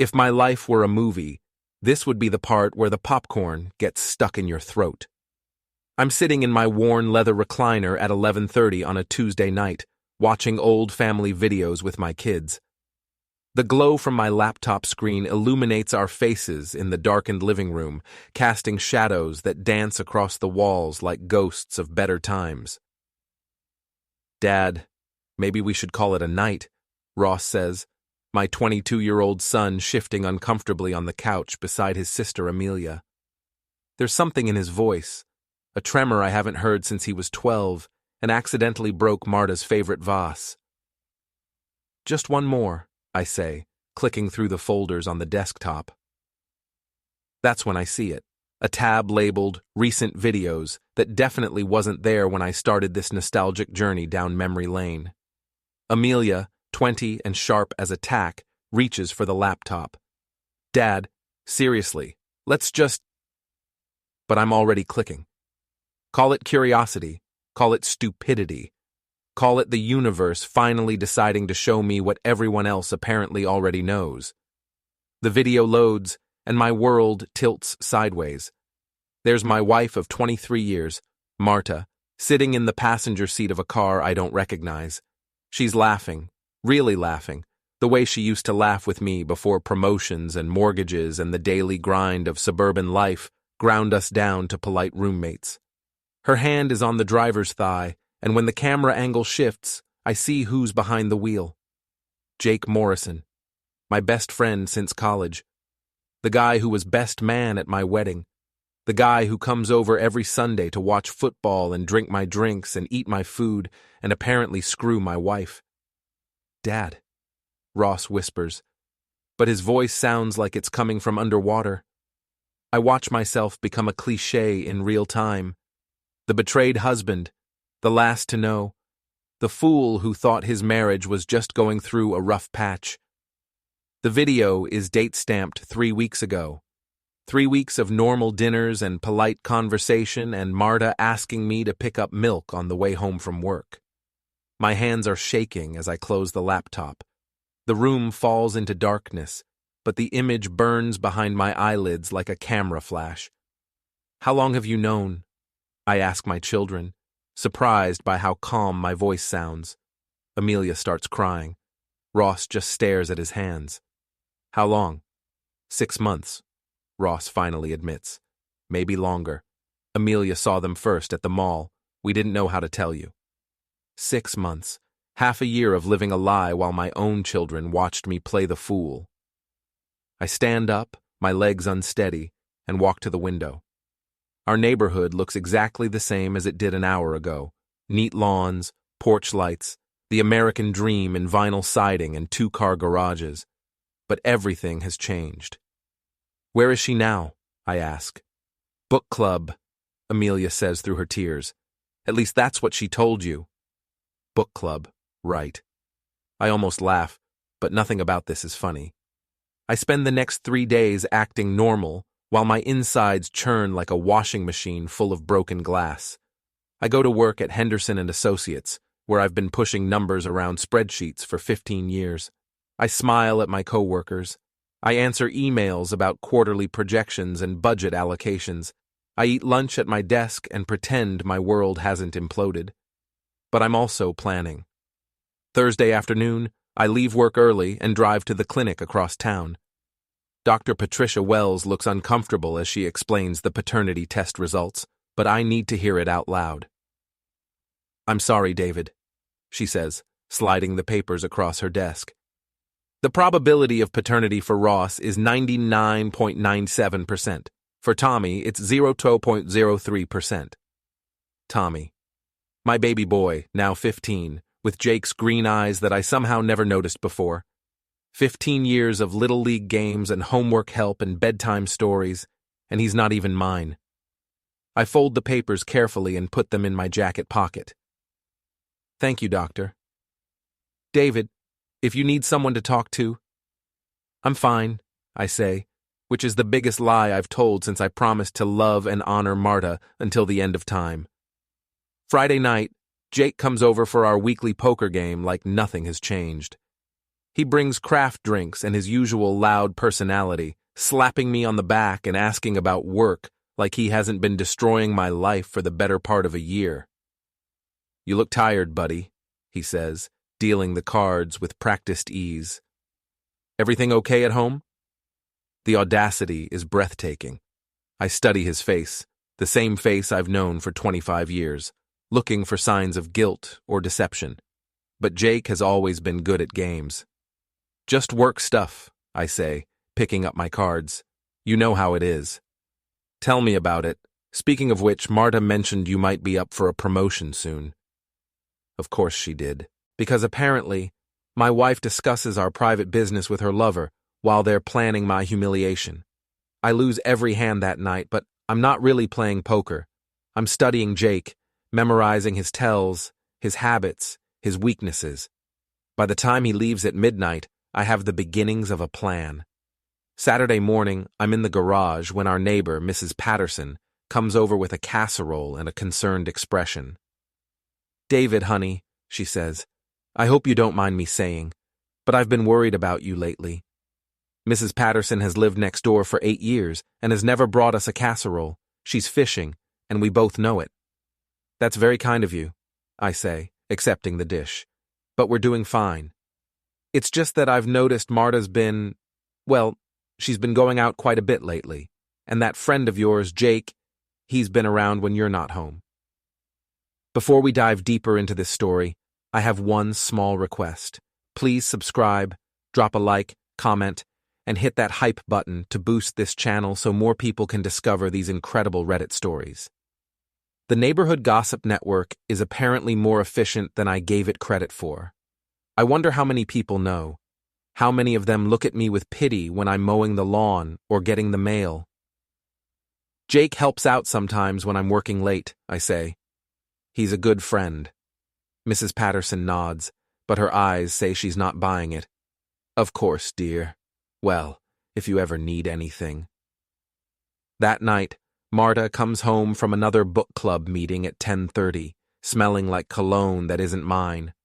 If my life were a movie, this would be the part where the popcorn gets stuck in your throat. I'm sitting in my worn leather recliner at 11:30 on a Tuesday night, watching old family videos with my kids. The glow from my laptop screen illuminates our faces in the darkened living room, casting shadows that dance across the walls like ghosts of better times. "Dad, maybe we should call it a night," Ross says, my 22-year-old son shifting uncomfortably on the couch beside his sister Amelia. There's something in his voice, a tremor I haven't heard since he was 12 and accidentally broke Marta's favorite vase. "Just one more," I say, clicking through the folders on the desktop. That's when I see it, a tab labeled Recent Videos that definitely wasn't there when I started this nostalgic journey down memory lane. Amelia, 20 and sharp as a tack, reaches for the laptop. "Dad, seriously, let's just..." But I'm already clicking. Call it curiosity, call it stupidity. Call it the universe finally deciding to show me what everyone else apparently already knows. The video loads, and my world tilts sideways. There's my wife of 23 years, Marta, sitting in the passenger seat of a car I don't recognize. She's laughing, really laughing, the way she used to laugh with me before promotions and mortgages and the daily grind of suburban life ground us down to polite roommates. Her hand is on the driver's thigh, and when the camera angle shifts, I see who's behind the wheel. Jake Morrison, my best friend since college. The guy who was best man at my wedding. The guy who comes over every Sunday to watch football and drink my drinks and eat my food and apparently screw my wife. "Dad," Ross whispers, but his voice sounds like it's coming from underwater. I watch myself become a cliché in real time. The betrayed husband, the last to know, the fool who thought his marriage was just going through a rough patch. The video is date-stamped 3 weeks ago. 3 weeks of normal dinners and polite conversation and Marta asking me to pick up milk on the way home from work. My hands are shaking as I close the laptop. The room falls into darkness, but the image burns behind my eyelids like a camera flash. "How long have you known?" I ask my children, surprised by how calm my voice sounds. Amelia starts crying. Ross just stares at his hands. "How long?" 6 months, Ross finally admits. "Maybe longer. Amelia saw them first at the mall. We didn't know how to tell you." 6 months, half a year of living a lie while my own children watched me play the fool. I stand up, my legs unsteady, and walk to the window. Our neighborhood looks exactly the same as it did an hour ago. Neat lawns, porch lights, the American dream in vinyl siding and 2-car garages. But everything has changed. "Where is she now?" I ask. "Book club," Amelia says through her tears. "At least that's what she told you." Book club, right. I almost laugh, but nothing about this is funny. I spend the next 3 days acting normal, while my insides churn like a washing machine full of broken glass. I go to work at Henderson & Associates, where I've been pushing numbers around spreadsheets for 15 years. I smile at my coworkers. I answer emails about quarterly projections and budget allocations. I eat lunch at my desk and pretend my world hasn't imploded. But I'm also planning. Thursday afternoon, I leave work early and drive to the clinic across town. Dr. Patricia Wells looks uncomfortable as she explains the paternity test results, but I need to hear it out loud. "I'm sorry, David," she says, sliding the papers across her desk. "The probability of paternity for Ross is 99.97%. For Tommy, it's 0.03%. Tommy. My baby boy, now 15, with Jake's green eyes that I somehow never noticed before. 15 years of Little League games and homework help and bedtime stories, and he's not even mine. I fold the papers carefully and put them in my jacket pocket. "Thank you, doctor." "David, if you need someone to talk to..." "I'm fine," I say, which is the biggest lie I've told since I promised to love and honor Marta until the end of time. Friday night, Jake comes over for our weekly poker game like nothing has changed. He brings craft drinks and his usual loud personality, slapping me on the back and asking about work like he hasn't been destroying my life for the better part of a year. "You look tired, buddy," he says, dealing the cards with practiced ease. "Everything okay at home?" The audacity is breathtaking. I study his face, the same face I've known for 25 years, looking for signs of guilt or deception. But Jake has always been good at games. "Just work stuff," I say, picking up my cards. "You know how it is." "Tell me about it. Speaking of which, Marta mentioned you might be up for a promotion soon." Of course she did, because apparently, my wife discusses our private business with her lover while they're planning my humiliation. I lose every hand that night, but I'm not really playing poker. I'm studying Jake, memorizing his tells, his habits, his weaknesses. By the time he leaves at midnight, I have the beginnings of a plan. Saturday morning, I'm in the garage when our neighbor, Mrs. Patterson, comes over with a casserole and a concerned expression. "David, honey," she says, "I hope you don't mind me saying, but I've been worried about you lately. Mrs. Patterson has lived next door for 8 years and has never brought us a casserole. She's fishing, and we both know it." "That's very kind of you," I say, accepting the dish. "But we're doing fine. It's just that I've noticed Marta's been, well, she's been going out quite a bit lately, and that friend of yours, Jake, he's been around when you're not home." Before we dive deeper into this story, I have one small request. Please subscribe, drop a like, comment, and hit that hype button to boost this channel so more people can discover these incredible Reddit stories. The Neighborhood Gossip Network is apparently more efficient than I gave it credit for. I wonder how many people know. How many of them look at me with pity when I'm mowing the lawn or getting the mail? "Jake helps out sometimes when I'm working late," I say. "He's a good friend." Mrs. Patterson nods, but her eyes say she's not buying it. "Of course, dear. Well, if you ever need anything." That night, Marta comes home from another book club meeting at 10:30, smelling like cologne that isn't mine.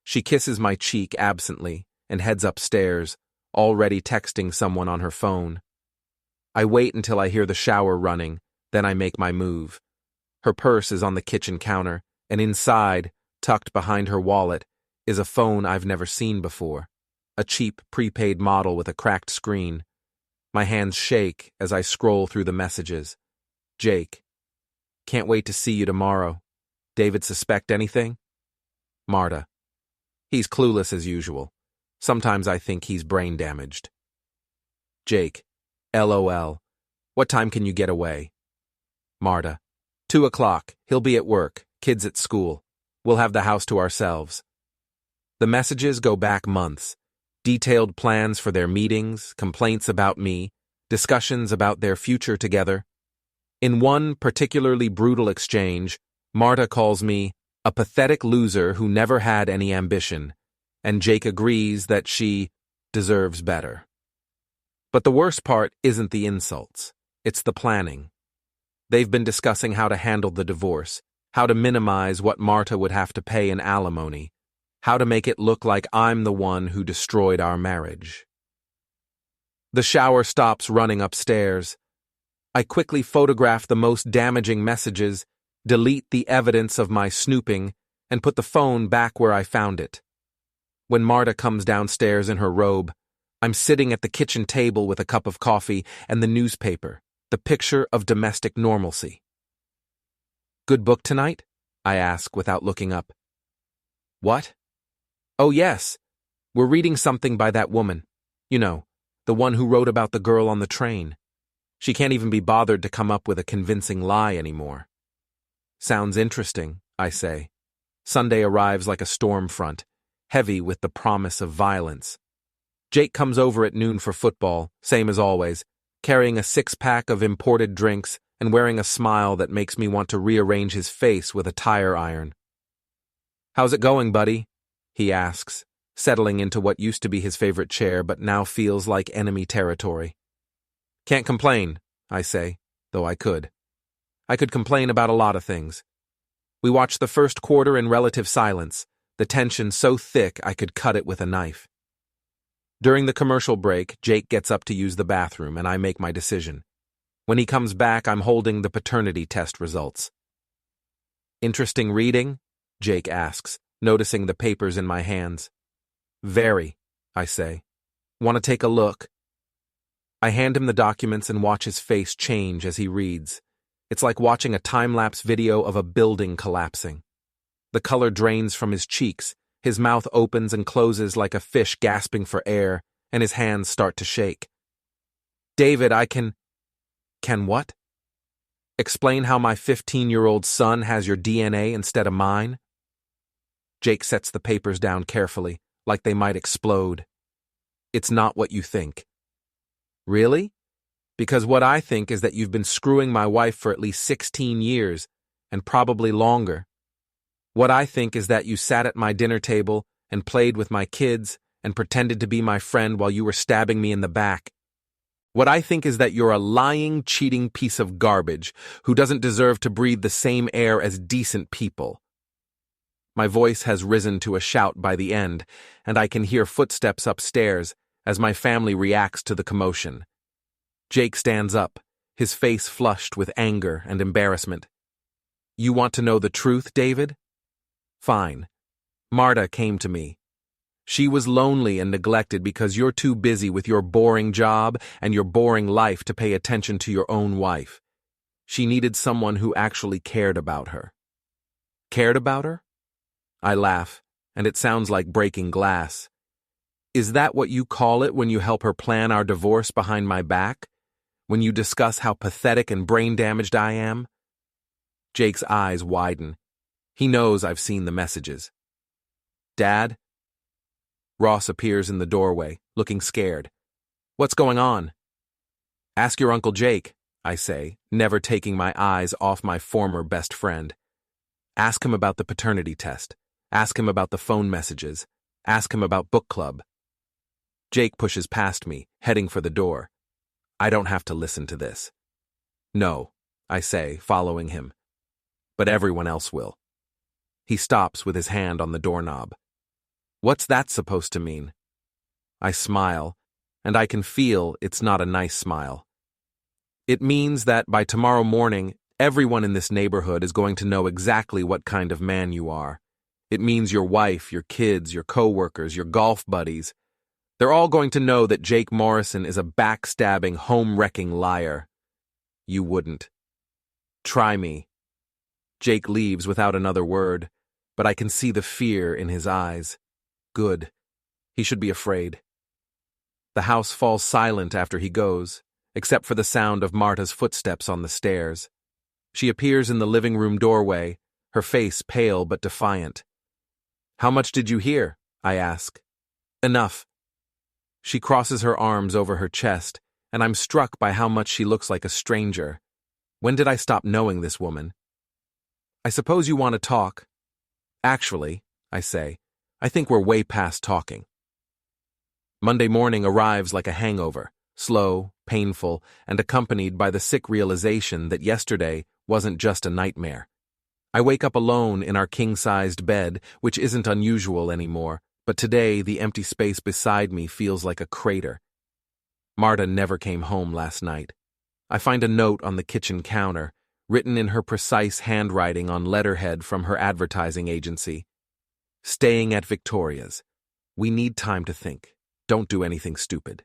She kisses my cheek absently and heads upstairs, already texting someone on her phone. I wait until I hear the shower running, then I make my move. Her purse is on the kitchen counter, and inside, tucked behind her wallet, is a phone I've never seen before. A cheap, prepaid model with a cracked screen. My hands shake as I scroll through the messages. Jake. "Can't wait to see you tomorrow. David suspect anything?" Marta. "He's clueless as usual. Sometimes I think he's brain damaged." Jake. LOL. "What time can you get away?" Marta. 2 o'clock. He'll be at work. Kids at school. We'll have the house to ourselves. The messages go back months. Detailed plans for their meetings, complaints about me, discussions about their future together. In one particularly brutal exchange, Marta calls me a pathetic loser who never had any ambition, and Jake agrees that she deserves better. But the worst part isn't the insults, it's the planning. They've been discussing how to handle the divorce, how to minimize what Marta would have to pay in alimony, how to make it look like I'm the one who destroyed our marriage. The shower stops running upstairs. I quickly photograph the most damaging messages, delete the evidence of my snooping, and put the phone back where I found it. When Marta comes downstairs in her robe, I'm sitting at the kitchen table with a cup of coffee and the newspaper, the picture of domestic normalcy. "Good book tonight?" I ask without looking up. "What?" "Oh yes, we're reading something by that woman. You know, the one who wrote about the girl on the train. She can't even be bothered to come up with a convincing lie anymore." "Sounds interesting," I say. Sunday arrives like a storm front, heavy with the promise of violence. Jake comes over at noon for football, same as always, carrying a 6-pack of imported drinks and wearing a smile that makes me want to rearrange his face with a tire iron. "How's it going, buddy?" he asks, settling into what used to be his favorite chair but now feels like enemy territory. "Can't complain," I say, though I could. I could complain about a lot of things. We watched the first quarter in relative silence, the tension so thick I could cut it with a knife. During the commercial break, Jake gets up to use the bathroom and I make my decision. When he comes back, I'm holding the paternity test results. Interesting reading? Jake asks, noticing the papers in my hands. Very, I say. Want to take a look? I hand him the documents and watch his face change as he reads. It's like watching a time-lapse video of a building collapsing. The color drains from his cheeks, his mouth opens and closes like a fish gasping for air, and his hands start to shake. David, I can... Can what? Explain how my 15-year-old son has your DNA instead of mine? Jake sets the papers down carefully, like they might explode. It's not what you think. Really? Because what I think is that you've been screwing my wife for at least 16 years, and probably longer. What I think is that you sat at my dinner table and played with my kids and pretended to be my friend while you were stabbing me in the back. What I think is that you're a lying, cheating piece of garbage who doesn't deserve to breathe the same air as decent people. My voice has risen to a shout by the end, and I can hear footsteps upstairs as my family reacts to the commotion. Jake stands up, his face flushed with anger and embarrassment. You want to know the truth, David? Fine. Marta came to me. She was lonely and neglected because you're too busy with your boring job and your boring life to pay attention to your own wife. She needed someone who actually cared about her. Cared about her? I laugh, and it sounds like breaking glass. Is that what you call it when you help her plan our divorce behind my back? When you discuss how pathetic and brain-damaged I am? Jake's eyes widen. He knows I've seen the messages. Dad? Ross appears in the doorway, looking scared. What's going on? Ask your Uncle Jake, I say, never taking my eyes off my former best friend. Ask him about the paternity test. Ask him about the phone messages. Ask him about book club. Jake pushes past me, heading for the door. I don't have to listen to this. No, I say, following him. But everyone else will. He stops with his hand on the doorknob. What's that supposed to mean? I smile, and I can feel it's not a nice smile. It means that by tomorrow morning, everyone in this neighborhood is going to know exactly what kind of man you are. It means your wife, your kids, your coworkers, your golf buddies. They're all going to know that Jake Morrison is a backstabbing, home-wrecking liar. You wouldn't. Try me. Jake leaves without another word, but I can see the fear in his eyes. Good. He should be afraid. The house falls silent after he goes, except for the sound of Marta's footsteps on the stairs. She appears in the living room doorway, her face pale but defiant. How much did you hear? I ask. Enough. She crosses her arms over her chest, and I'm struck by how much she looks like a stranger. When did I stop knowing this woman? I suppose you want to talk. Actually, I say, I think we're way past talking. Monday morning arrives like a hangover, slow, painful, and accompanied by the sick realization that yesterday wasn't just a nightmare. I wake up alone in our king-sized bed, which isn't unusual anymore, but today the empty space beside me feels like a crater. Marta never came home last night. I find a note on the kitchen counter, written in her precise handwriting on letterhead from her advertising agency. Staying at Victoria's. We need time to think. Don't do anything stupid.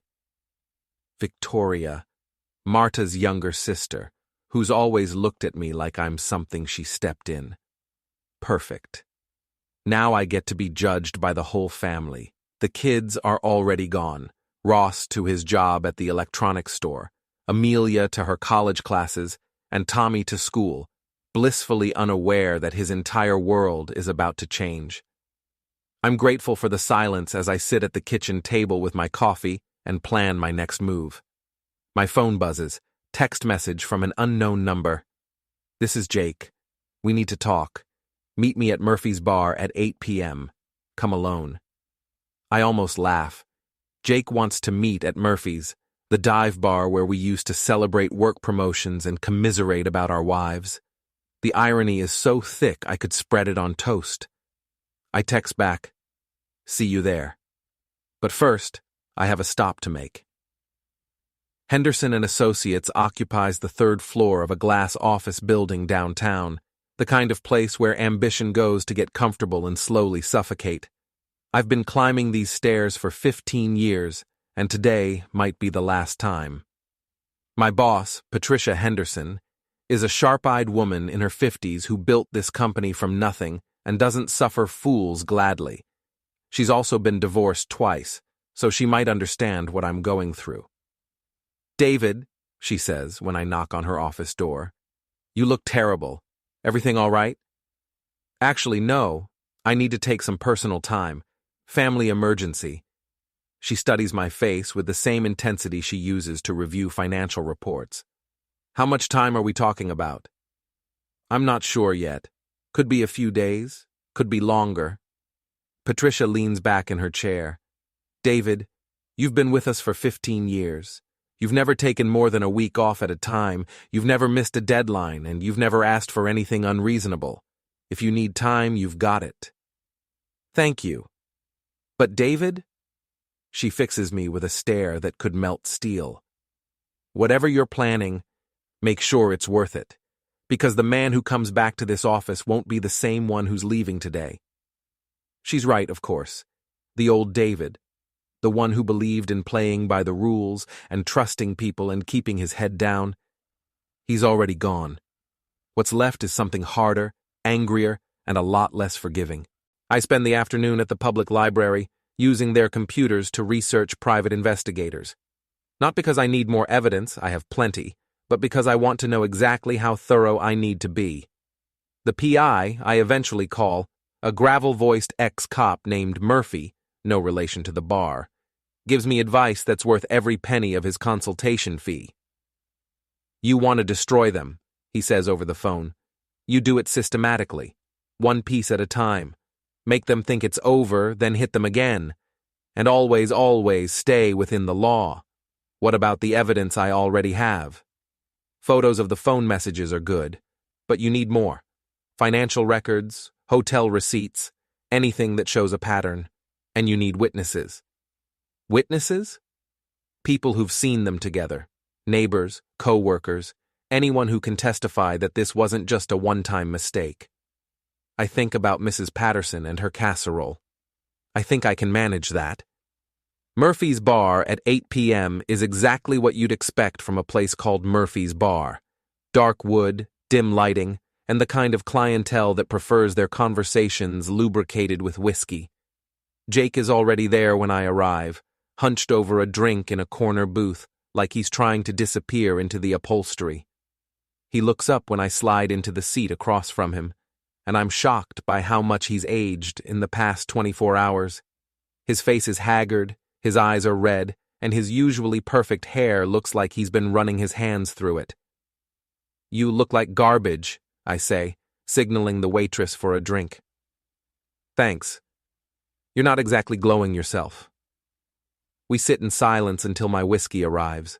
Victoria, Marta's younger sister, who's always looked at me like I'm something she stepped in. Perfect. Now I get to be judged by the whole family. The kids are already gone. Ross to his job at the electronics store, Amelia to her college classes, and Tommy to school, blissfully unaware that his entire world is about to change. I'm grateful for the silence as I sit at the kitchen table with my coffee and plan my next move. My phone buzzes, text message from an unknown number. This is Jake. We need to talk. Meet me at Murphy's Bar at 8 p.m. Come alone. I almost laugh. Jake wants to meet at Murphy's, the dive bar where we used to celebrate work promotions and commiserate about our wives. The irony is so thick I could spread it on toast. I text back, see you there. But first, I have a stop to make. Henderson and Associates occupies the third floor of a glass office building downtown, the kind of place where ambition goes to get comfortable and slowly suffocate. I've been climbing these stairs for 15 years, and today might be the last time. My boss, Patricia Henderson, is a sharp-eyed woman in her 50s who built this company from nothing and doesn't suffer fools gladly. She's also been divorced twice, so she might understand what I'm going through. "David," she says when I knock on her office door, "you look terrible. Everything all right?" "Actually, no. I need to take some personal time. Family emergency." She studies my face with the same intensity she uses to review financial reports. "How much time are we talking about?" "I'm not sure yet. Could be a few days, could be longer." Patricia leans back in her chair. "David, you've been with us for 15 years. You've never taken more than a week off at a time, you've never missed a deadline, and you've never asked for anything unreasonable. If you need time, you've got it." "Thank you. But David?" She fixes me with a stare that could melt steel. "Whatever you're planning, make sure it's worth it, because the man who comes back to this office won't be the same one who's leaving today." She's right, of course. The old David, the one who believed in playing by the rules and trusting people and keeping his head down, he's already gone. What's left is something harder, angrier, and a lot less forgiving. I spend the afternoon at the public library, using their computers to research private investigators. Not because I need more evidence, I have plenty, but because I want to know exactly how thorough I need to be. The PI I eventually call a gravel-voiced ex-cop named Murphy, no relation to the bar, gives me advice that's worth every penny of his consultation fee. "You want to destroy them," he says over the phone. "You do it systematically, one piece at a time. Make them think it's over, then hit them again. And always, always stay within the law. What about the evidence I already have? Photos of the phone messages are good, but you need more. Financial records, hotel receipts, anything that shows a pattern. And you need witnesses." Witnesses? People who've seen them together. Neighbors, co-workers, anyone who can testify that this wasn't just a one-time mistake. I think about Mrs. Patterson and her casserole. I think I can manage that. Murphy's Bar at 8 p.m. is exactly what you'd expect from a place called Murphy's Bar. Dark wood, dim lighting, and the kind of clientele that prefers their conversations lubricated with whiskey. Jake is already there when I arrive, hunched over a drink in a corner booth, like he's trying to disappear into the upholstery. He looks up when I slide into the seat across from him, and I'm shocked by how much he's aged in the past 24 hours. His face is haggard, his eyes are red, and his usually perfect hair looks like he's been running his hands through it. "You look like garbage," I say, signaling the waitress for a drink. "Thanks. You're not exactly glowing yourself." We sit in silence until my whiskey arrives.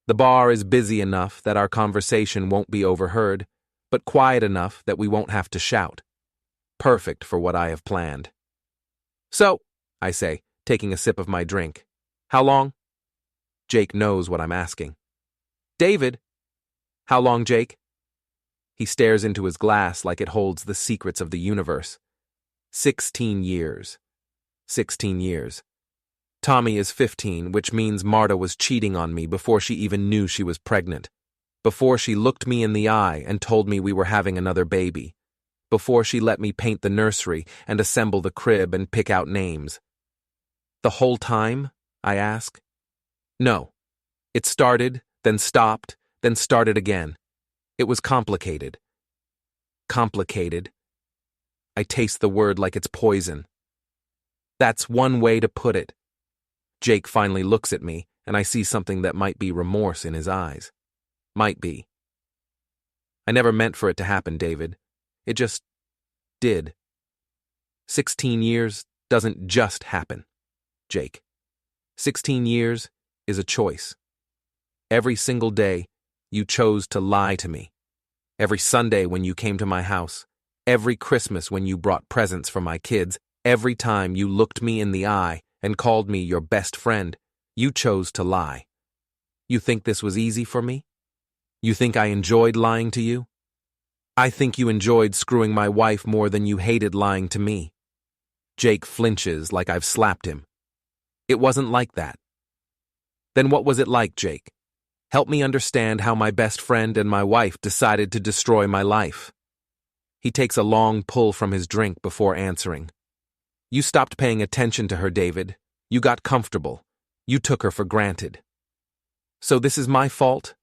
The bar is busy enough that our conversation won't be overheard, but quiet enough that we won't have to shout. Perfect for what I have planned. "So," I say, taking a sip of my drink, "how long?" Jake knows what I'm asking. "David." "How long, Jake?" He stares into his glass like it holds the secrets of the universe. 16 years. 16 years. Tommy is 15, which means Marta was cheating on me before she even knew she was pregnant. Before she looked me in the eye and told me we were having another baby. Before she let me paint the nursery and assemble the crib and pick out names. The whole time? I ask. No. It started, then stopped, then started again. It was complicated. Complicated. I taste the word like it's poison. That's one way to put it. Jake finally looks at me, and I see something that might be remorse in his eyes. Might be. I never meant for it to happen, David. It just did. 16 years doesn't just happen, Jake. 16 years is a choice. Every single day, you chose to lie to me. Every Sunday when you came to my house, every Christmas when you brought presents for my kids, every time you looked me in the eye and called me your best friend, you chose to lie. You think this was easy for me? You think I enjoyed lying to you? I think you enjoyed screwing my wife more than you hated lying to me. Jake flinches like I've slapped him. It wasn't like that. Then what was it like, Jake? Help me understand how my best friend and my wife decided to destroy my life. He takes a long pull from his drink before answering. You stopped paying attention to her, David. You got comfortable. You took her for granted. So this is my fault?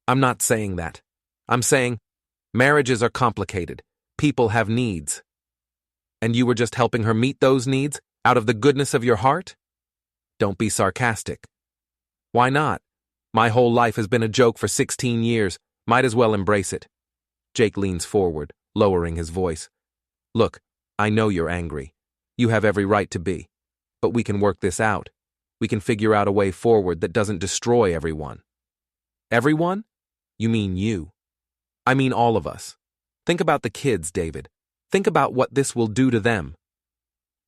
I'm not saying that. I'm saying marriages are complicated. People have needs. And you were just helping her meet those needs out of the goodness of your heart? Don't be sarcastic. Why not? My whole life has been a joke for 16 years. Might as well embrace it. Jake leans forward, lowering his voice. Look, I know you're angry. You have every right to be. But we can work this out. We can figure out a way forward that doesn't destroy everyone. Everyone? You mean you. I mean all of us. Think about the kids, David. Think about what this will do to them.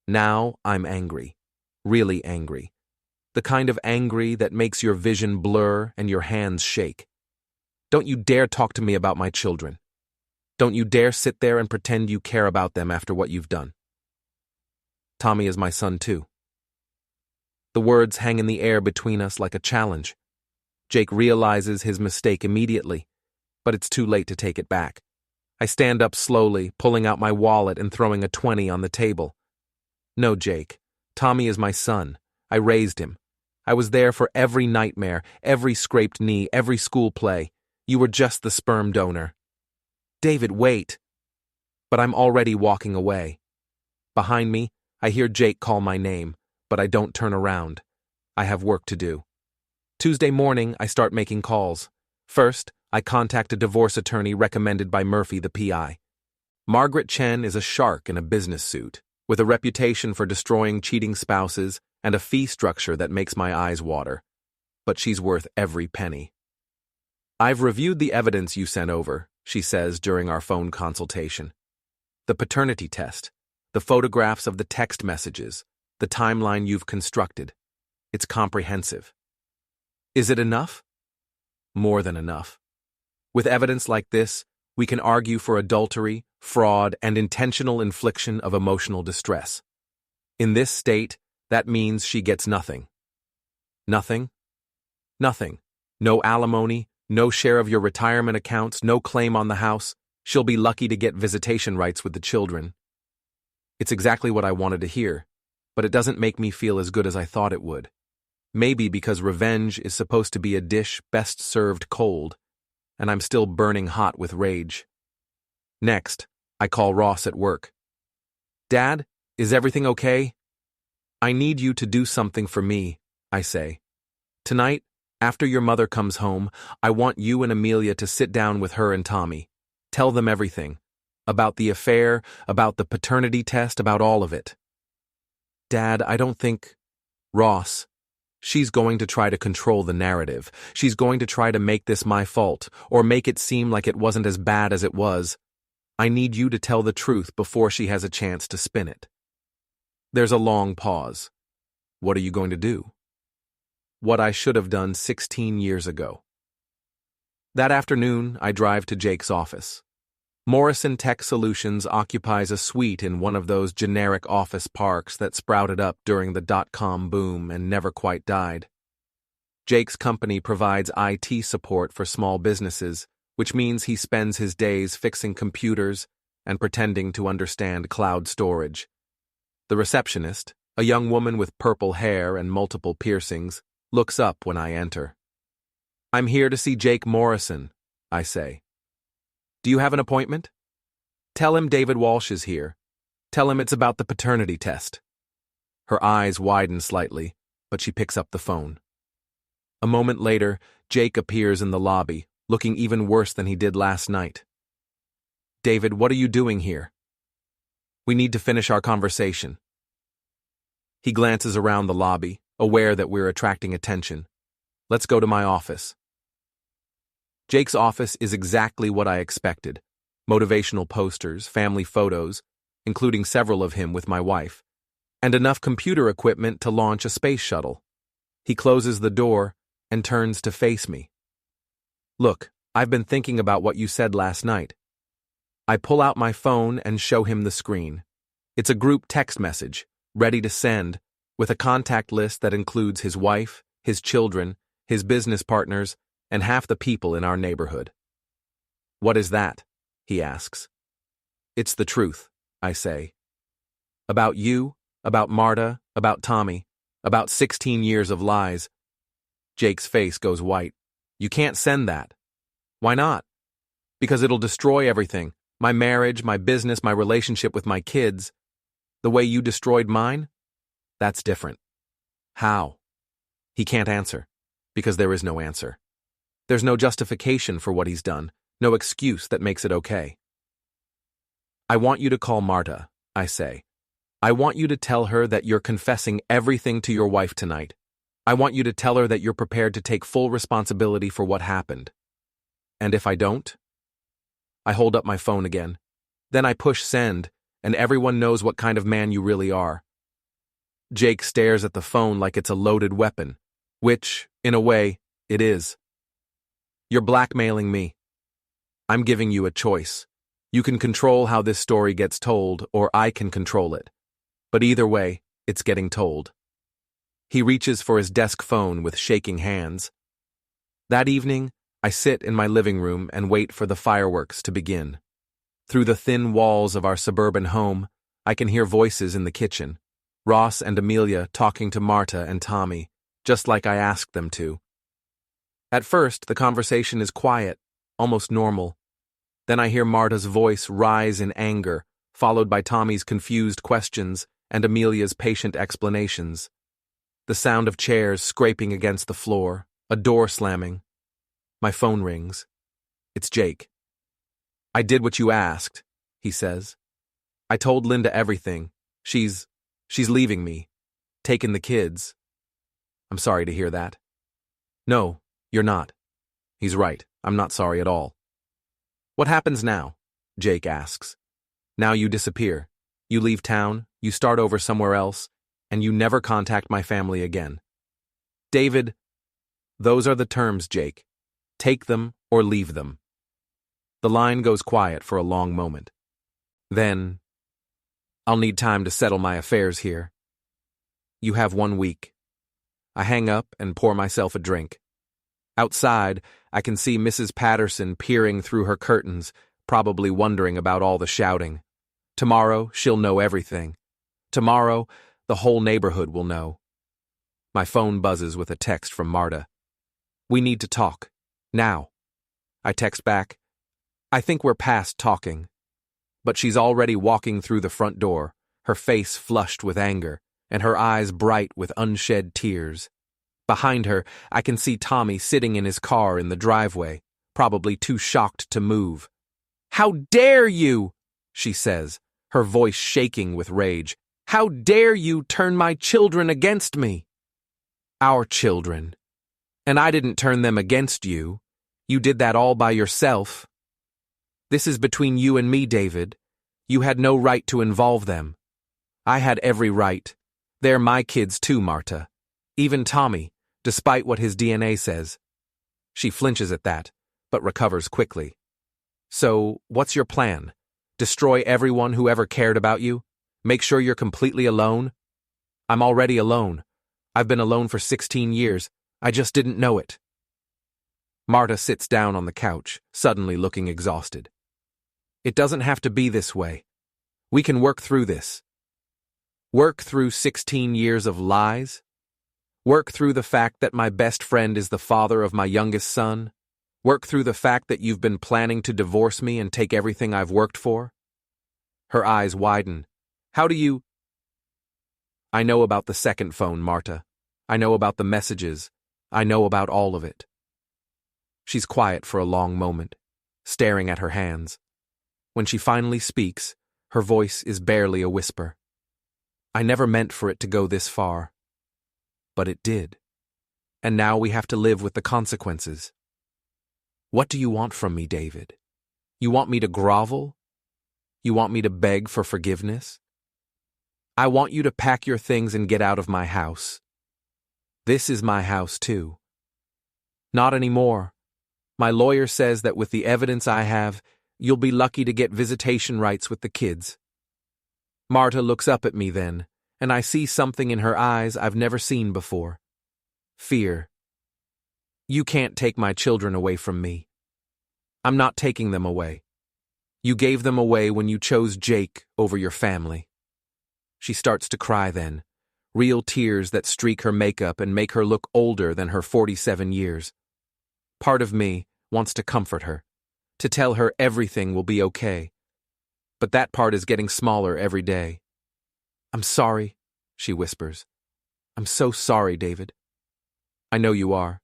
Now I'm angry. Really angry. The kind of angry that makes your vision blur and your hands shake. Don't you dare talk to me about my children. Don't you dare sit there and pretend you care about them after what you've done. Tommy is my son too. The words hang in the air between us like a challenge. Jake realizes his mistake immediately, but it's too late to take it back. I stand up slowly, pulling out my wallet and throwing a 20 on the table. No, Jake. Tommy is my son. I raised him. I was there for every nightmare, every scraped knee, every school play. You were just the sperm donor. David, wait. But I'm already walking away. Behind me, I hear Jake call my name, but I don't turn around. I have work to do. Tuesday morning, I start making calls. First, I contact a divorce attorney recommended by Murphy, the PI. Margaret Chen is a shark in a business suit, with a reputation for destroying cheating spouses and a fee structure that makes my eyes water. But she's worth every penny. I've reviewed the evidence you sent over, she says during our phone consultation. The paternity test, the photographs of the text messages, the timeline you've constructed. It's comprehensive. Is it enough? More than enough. With evidence like this, we can argue for adultery, fraud, and intentional infliction of emotional distress. In this state, that means she gets nothing. Nothing? Nothing. No alimony, no share of your retirement accounts, no claim on the house. She'll be lucky to get visitation rights with the children. It's exactly what I wanted to hear, but it doesn't make me feel as good as I thought it would. Maybe because revenge is supposed to be a dish best served cold, and I'm still burning hot with rage. Next, I call Ross at work. Dad, is everything okay? I need you to do something for me, I say. Tonight, after your mother comes home, I want you and Amelia to sit down with her and Tommy. Tell them everything. About the affair, about the paternity test, about all of it. Dad, I don't think... Ross, she's going to try to control the narrative. She's going to try to make this my fault, or make it seem like it wasn't as bad as it was. I need you to tell the truth before she has a chance to spin it. There's a long pause. What are you going to do? What I should have done 16 years ago. That afternoon, I drive to Jake's office. Morrison Tech Solutions occupies a suite in one of those generic office parks that sprouted up during the dot-com boom and never quite died. Jake's company provides IT support for small businesses, which means he spends his days fixing computers and pretending to understand cloud storage. The receptionist, a young woman with purple hair and multiple piercings, looks up when I enter. I'm here to see Jake Morrison, I say. Do you have an appointment? Tell him David Walsh is here. Tell him it's about the paternity test. Her eyes widen slightly, but she picks up the phone. A moment later, Jake appears in the lobby, looking even worse than he did last night. David, what are you doing here? We need to finish our conversation. He glances around the lobby, aware that we're attracting attention. Let's go to my office. Jake's office is exactly what I expected. Motivational posters, family photos, including several of him with my wife, and enough computer equipment to launch a space shuttle. He closes the door and turns to face me. Look, I've been thinking about what you said last night. I pull out my phone and show him the screen. It's a group text message, ready to send, with a contact list that includes his wife, his children, his business partners, and half the people in our neighborhood. What is that? He asks. It's the truth, I say. About you, about Marta, about Tommy, about 16 years of lies. Jake's face goes white. You can't send that. Why not? Because it'll destroy everything. My marriage, my business, my relationship with my kids. The way you destroyed mine? That's different. How? He can't answer, because there is no answer. There's no justification for what he's done, no excuse that makes it okay. I want you to call Marta, I say. I want you to tell her that you're confessing everything to your wife tonight. I want you to tell her that you're prepared to take full responsibility for what happened. And if I don't? I hold up my phone again. Then I push send, and everyone knows what kind of man you really are. Jake stares at the phone like it's a loaded weapon, which, in a way, it is. You're blackmailing me. I'm giving you a choice. You can control how this story gets told, or I can control it. But either way, it's getting told. He reaches for his desk phone with shaking hands. That evening, I sit in my living room and wait for the fireworks to begin. Through the thin walls of our suburban home, I can hear voices in the kitchen. Ross and Amelia talking to Marta and Tommy, just like I asked them to. At first, the conversation is quiet, almost normal. Then I hear Marta's voice rise in anger, followed by Tommy's confused questions and Amelia's patient explanations. The sound of chairs scraping against the floor, a door slamming. My phone rings. It's Jake. I did what you asked, he says. I told Linda everything. She's leaving me, taking the kids. I'm sorry to hear that. No, you're not. He's right. I'm not sorry at all. What happens now? Jake asks. Now you disappear. You leave town, you start over somewhere else, and you never contact my family again. David, those are the terms, Jake. Take them or leave them. The line goes quiet for a long moment. Then, I'll need time to settle my affairs here. You have 1 week. I hang up and pour myself a drink. Outside, I can see Mrs. Patterson peering through her curtains, probably wondering about all the shouting. Tomorrow, she'll know everything. Tomorrow, the whole neighborhood will know. My phone buzzes with a text from Marta. We need to talk. Now. I text back. I think we're past talking. But she's already walking through the front door, her face flushed with anger, and her eyes bright with unshed tears. Behind her, I can see Tommy sitting in his car in the driveway, probably too shocked to move. How dare you, she says, her voice shaking with rage. How dare you turn my children against me? Our children. And I didn't turn them against you. You did that all by yourself. This is between you and me, David. You had no right to involve them. I had every right. They're my kids too, Marta. Even Tommy, despite what his DNA says. She flinches at that, but recovers quickly. So, what's your plan? Destroy everyone who ever cared about you? Make sure you're completely alone? I'm already alone. I've been alone for 16 years. I just didn't know it. Marta sits down on the couch, suddenly looking exhausted. It doesn't have to be this way. We can work through this. Work through 16 years of lies? Work through the fact that my best friend is the father of my youngest son? Work through the fact that you've been planning to divorce me and take everything I've worked for? Her eyes widen. How do you... I know about the second phone, Marta. I know about the messages. I know about all of it. She's quiet for a long moment, staring at her hands. When she finally speaks, her voice is barely a whisper. I never meant for it to go this far. But it did. And now we have to live with the consequences. What do you want from me, David? You want me to grovel? You want me to beg for forgiveness? I want you to pack your things and get out of my house. This is my house, too. Not anymore. My lawyer says that with the evidence I have, you'll be lucky to get visitation rights with the kids. Marta looks up at me then, and I see something in her eyes I've never seen before. Fear. You can't take my children away from me. I'm not taking them away. You gave them away when you chose Jake over your family. She starts to cry then, real tears that streak her makeup and make her look older than her 47 years. Part of me wants to comfort her, to tell her everything will be okay. But that part is getting smaller every day. I'm sorry, she whispers. I'm so sorry, David. I know you are.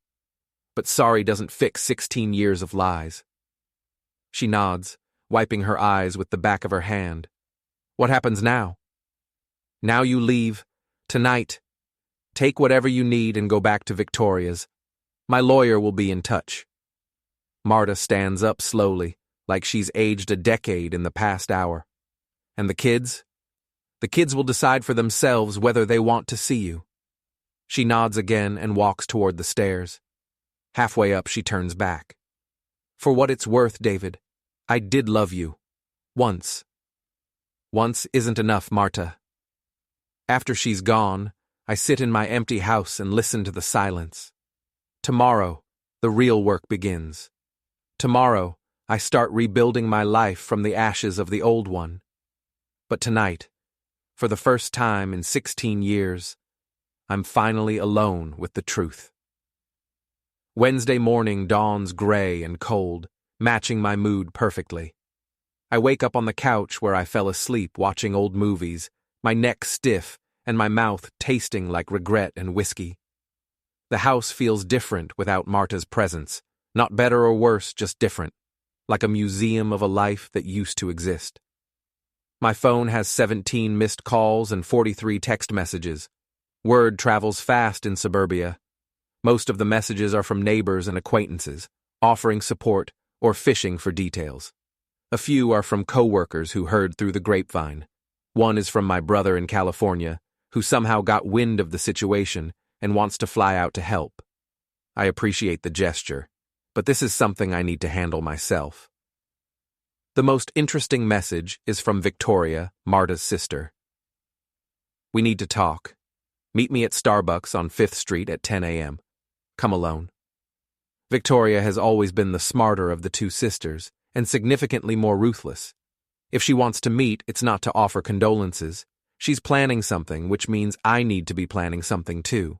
But sorry doesn't fix 16 years of lies. She nods, wiping her eyes with the back of her hand. What happens now? Now you leave, tonight. Take whatever you need and go back to Victoria's. My lawyer will be in touch. Marta stands up slowly, like she's aged a decade in the past hour. And the kids? The kids will decide for themselves whether they want to see you. She nods again and walks toward the stairs. Halfway up, she turns back. For what it's worth, David, I did love you. Once. Once isn't enough, Marta. After she's gone, I sit in my empty house and listen to the silence. Tomorrow, the real work begins. Tomorrow, I start rebuilding my life from the ashes of the old one. But tonight, for the first time in 16 years, I'm finally alone with the truth. Wednesday morning dawns gray and cold, matching my mood perfectly. I wake up on the couch where I fell asleep watching old movies, my neck stiff and my mouth tasting like regret and whiskey. The house feels different without Marta's presence, not better or worse, just different, like a museum of a life that used to exist. My phone has 17 missed calls and 43 text messages. Word travels fast in suburbia. Most of the messages are from neighbors and acquaintances, offering support or fishing for details. A few are from coworkers who heard through the grapevine. One is from my brother in California, who somehow got wind of the situation and wants to fly out to help. I appreciate the gesture, but this is something I need to handle myself. The most interesting message is from Victoria, Marta's sister. We need to talk. Meet me at Starbucks on 5th Street at 10 a.m. Come alone. Victoria has always been the smarter of the two sisters and significantly more ruthless. If she wants to meet, it's not to offer condolences. She's planning something, which means I need to be planning something too.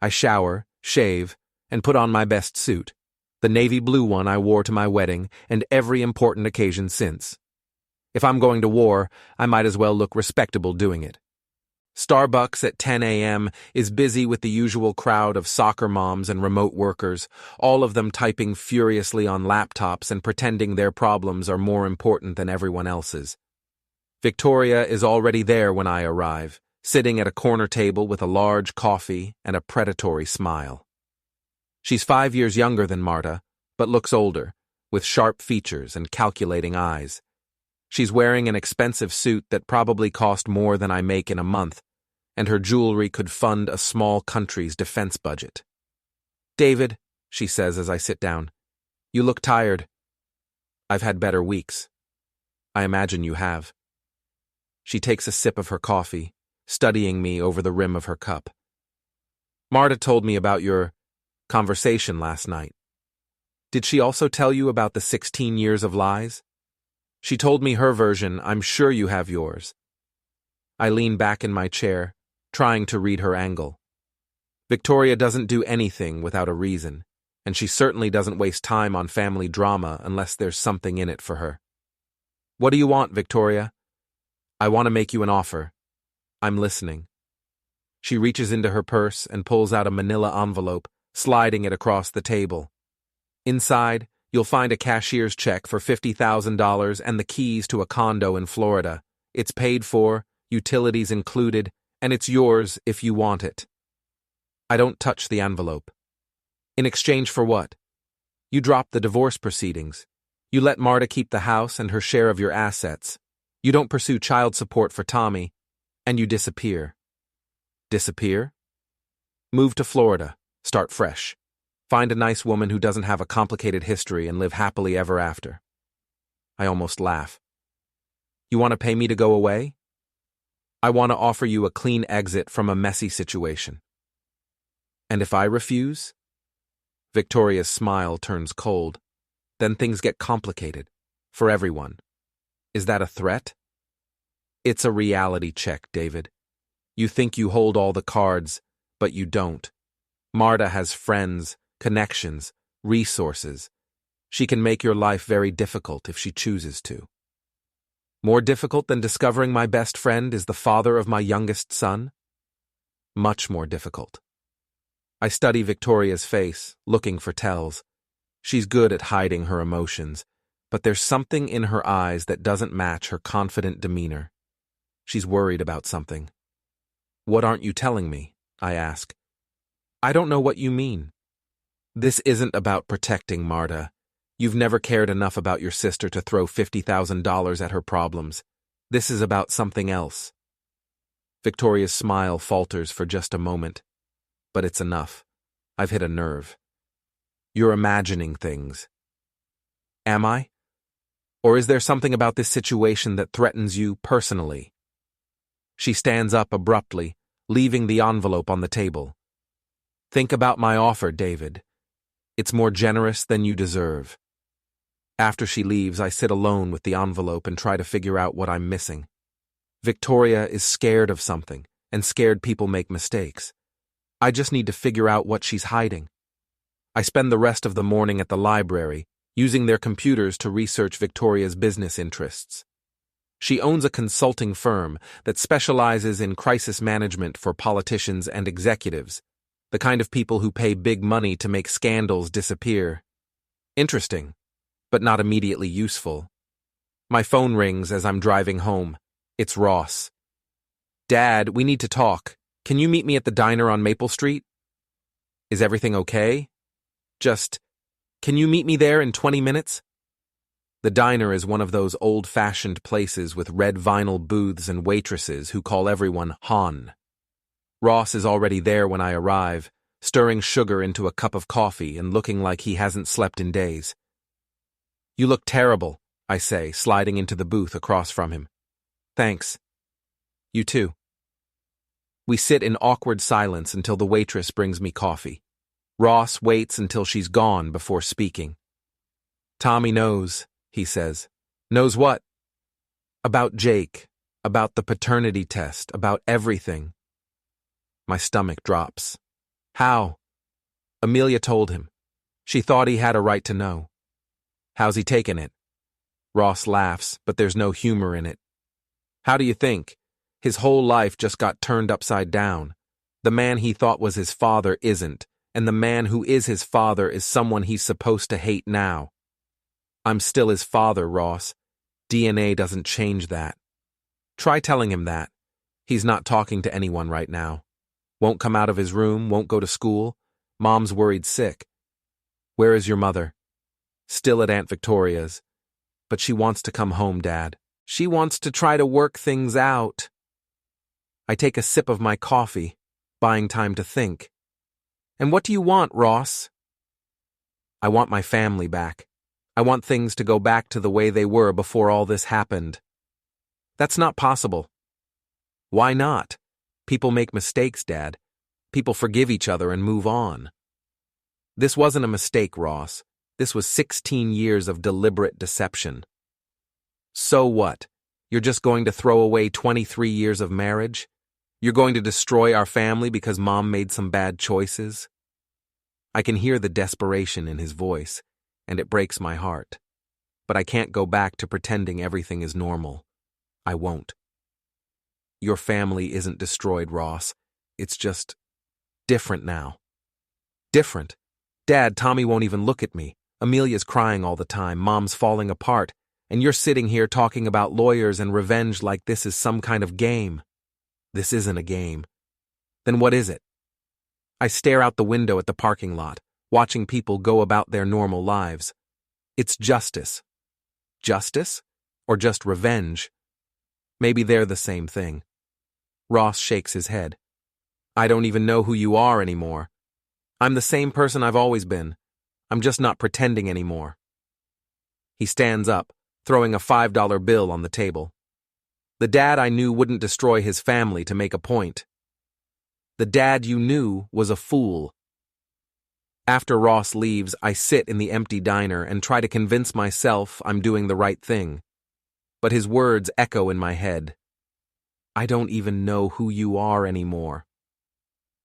I shower, shave, and put on my best suit, the navy blue one I wore to my wedding and every important occasion since. If I'm going to war, I might as well look respectable doing it. Starbucks at 10 a.m. is busy with the usual crowd of soccer moms and remote workers, all of them typing furiously on laptops and pretending their problems are more important than everyone else's. Victoria is already there when I arrive, sitting at a corner table with a large coffee and a predatory smile. She's 5 years younger than Marta, but looks older, with sharp features and calculating eyes. She's wearing an expensive suit that probably cost more than I make in a month, and her jewelry could fund a small country's defense budget. David, she says as I sit down, you look tired. I've had better weeks. I imagine you have. She takes a sip of her coffee, studying me over the rim of her cup. Marta told me about your conversation last night. Did she also tell you about the 16 years of lies? She told me her version. I'm sure you have yours. I lean back in my chair, trying to read her angle. Victoria doesn't do anything without a reason, and she certainly doesn't waste time on family drama unless there's something in it for her. What do you want, Victoria? I want to make you an offer. I'm listening. She reaches into her purse and pulls out a manila envelope, sliding it across the table. Inside, you'll find a cashier's check for $50,000 and the keys to a condo in Florida. It's paid for, utilities included, and it's yours if you want it. I don't touch the envelope. In exchange for what? You drop the divorce proceedings. You let Marta keep the house and her share of your assets. You don't pursue child support for Tommy. And you disappear. Disappear? Move to Florida. Start fresh. Find a nice woman who doesn't have a complicated history and live happily ever after. I almost laugh. You want to pay me to go away? I want to offer you a clean exit from a messy situation. And if I refuse? Victoria's smile turns cold. Then things get complicated. For everyone. Is that a threat? It's a reality check, David. You think you hold all the cards, but you don't. Marta has friends, connections, resources. She can make your life very difficult if she chooses to. More difficult than discovering my best friend is the father of my youngest son? Much more difficult. I study Victoria's face, looking for tells. She's good at hiding her emotions, but there's something in her eyes that doesn't match her confident demeanor. She's worried about something. What aren't you telling me? I ask. I don't know what you mean. This isn't about protecting Marta. You've never cared enough about your sister to throw $50,000 at her problems. This is about something else. Victoria's smile falters for just a moment. But it's enough. I've hit a nerve. You're imagining things. Am I? Or is there something about this situation that threatens you personally? She stands up abruptly, leaving the envelope on the table. Think about my offer, David. It's more generous than you deserve. After she leaves, I sit alone with the envelope and try to figure out what I'm missing. Victoria is scared of something, and scared people make mistakes. I just need to figure out what she's hiding. I spend the rest of the morning at the library, using their computers to research Victoria's business interests. She owns a consulting firm that specializes in crisis management for politicians and executives, the kind of people who pay big money to make scandals disappear. Interesting, but not immediately useful. My phone rings as I'm driving home. It's Ross. Dad, we need to talk. Can you meet me at the diner on Maple Street? Is everything okay? Can you meet me there in 20 minutes? The diner is one of those old-fashioned places with red vinyl booths and waitresses who call everyone Hon. Ross is already there when I arrive, stirring sugar into a cup of coffee and looking like he hasn't slept in days. You look terrible, I say, sliding into the booth across from him. Thanks. You too. We sit in awkward silence until the waitress brings me coffee. Ross waits until she's gone before speaking. Tommy knows, he says. Knows what? About Jake, about the paternity test, about everything. My stomach drops. How? Amelia told him. She thought he had a right to know. How's he taken it? Ross laughs, but there's no humor in it. How do you think? His whole life just got turned upside down. The man he thought was his father isn't, and the man who is his father is someone he's supposed to hate now. I'm still his father, Ross. DNA doesn't change that. Try telling him that. He's not talking to anyone right now. Won't come out of his room, won't go to school. Mom's worried sick. Where is your mother? Still at Aunt Victoria's. But she wants to come home, Dad. She wants to try to work things out. I take a sip of my coffee, buying time to think. And what do you want, Ross? I want my family back. I want things to go back to the way they were before all this happened. That's not possible. Why not? People make mistakes, Dad. People forgive each other and move on. This wasn't a mistake, Ross. This was 16 years of deliberate deception. So what? You're just going to throw away 23 years of marriage? You're going to destroy our family because Mom made some bad choices? I can hear the desperation in his voice, and it breaks my heart. But I can't go back to pretending everything is normal. I won't. Your family isn't destroyed, Ross. It's just different now. Different? Dad, Tommy won't even look at me. Amelia's crying all the time. Mom's falling apart. And you're sitting here talking about lawyers and revenge like this is some kind of game. This isn't a game. Then what is it? I stare out the window at the parking lot, watching people go about their normal lives. It's justice. Justice? Or just revenge? Maybe they're the same thing. Ross shakes his head. I don't even know who you are anymore. I'm the same person I've always been. I'm just not pretending anymore. He stands up, throwing a $5 bill on the table. The dad I knew wouldn't destroy his family to make a point. The dad you knew was a fool. After Ross leaves, I sit in the empty diner and try to convince myself I'm doing the right thing. But his words echo in my head. I don't even know who you are anymore.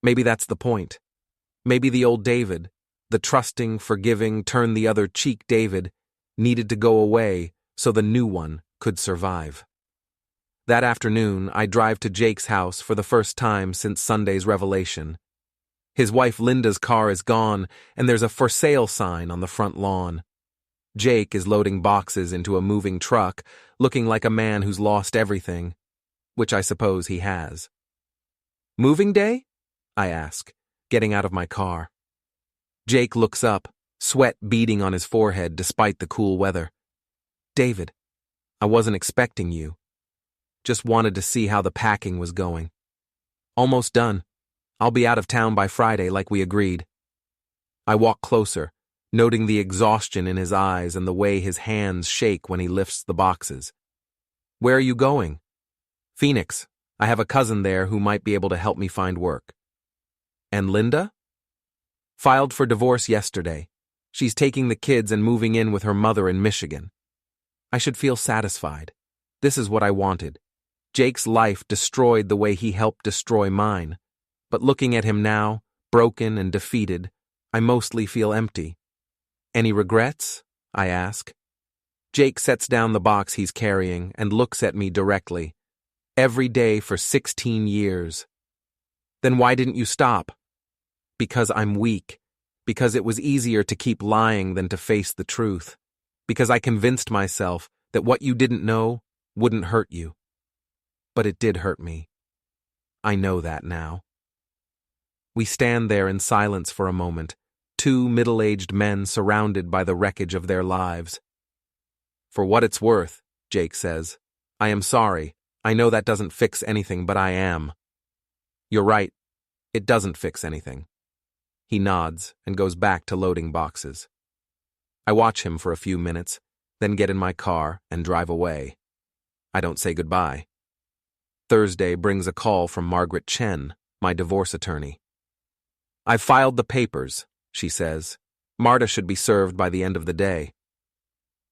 Maybe that's the point. Maybe the old David, the trusting, forgiving, turn-the-other-cheek David, needed to go away so the new one could survive. That afternoon, I drive to Jake's house for the first time since Sunday's revelation. His wife Linda's car is gone, and there's a for sale sign on the front lawn. Jake is loading boxes into a moving truck, looking like a man who's lost everything, which I suppose he has. Moving day? I ask, getting out of my car. Jake looks up, sweat beading on his forehead despite the cool weather. David, I wasn't expecting you. Just wanted to see how the packing was going. Almost done. I'll be out of town by Friday like we agreed. I walk closer, noting the exhaustion in his eyes and the way his hands shake when he lifts the boxes. Where are you going? Phoenix. I have a cousin there who might be able to help me find work. And Linda? Filed for divorce yesterday. She's taking the kids and moving in with her mother in Michigan. I should feel satisfied. This is what I wanted. Jake's life destroyed the way he helped destroy mine. But looking at him now, broken and defeated, I mostly feel empty. Any regrets? I ask. Jake sets down the box he's carrying and looks at me directly. Every day for 16 years. Then why didn't you stop? Because I'm weak. Because it was easier to keep lying than to face the truth. Because I convinced myself that what you didn't know wouldn't hurt you. But it did hurt me. I know that now. We stand there in silence for a moment, two middle-aged men surrounded by the wreckage of their lives. For what it's worth, Jake says, I am sorry. I know that doesn't fix anything, but I am. You're right. It doesn't fix anything. He nods and goes back to loading boxes. I watch him for a few minutes, then get in my car and drive away. I don't say goodbye. Thursday brings a call from Margaret Chen, my divorce attorney. I've filed the papers, she says. Marta should be served by the end of the day.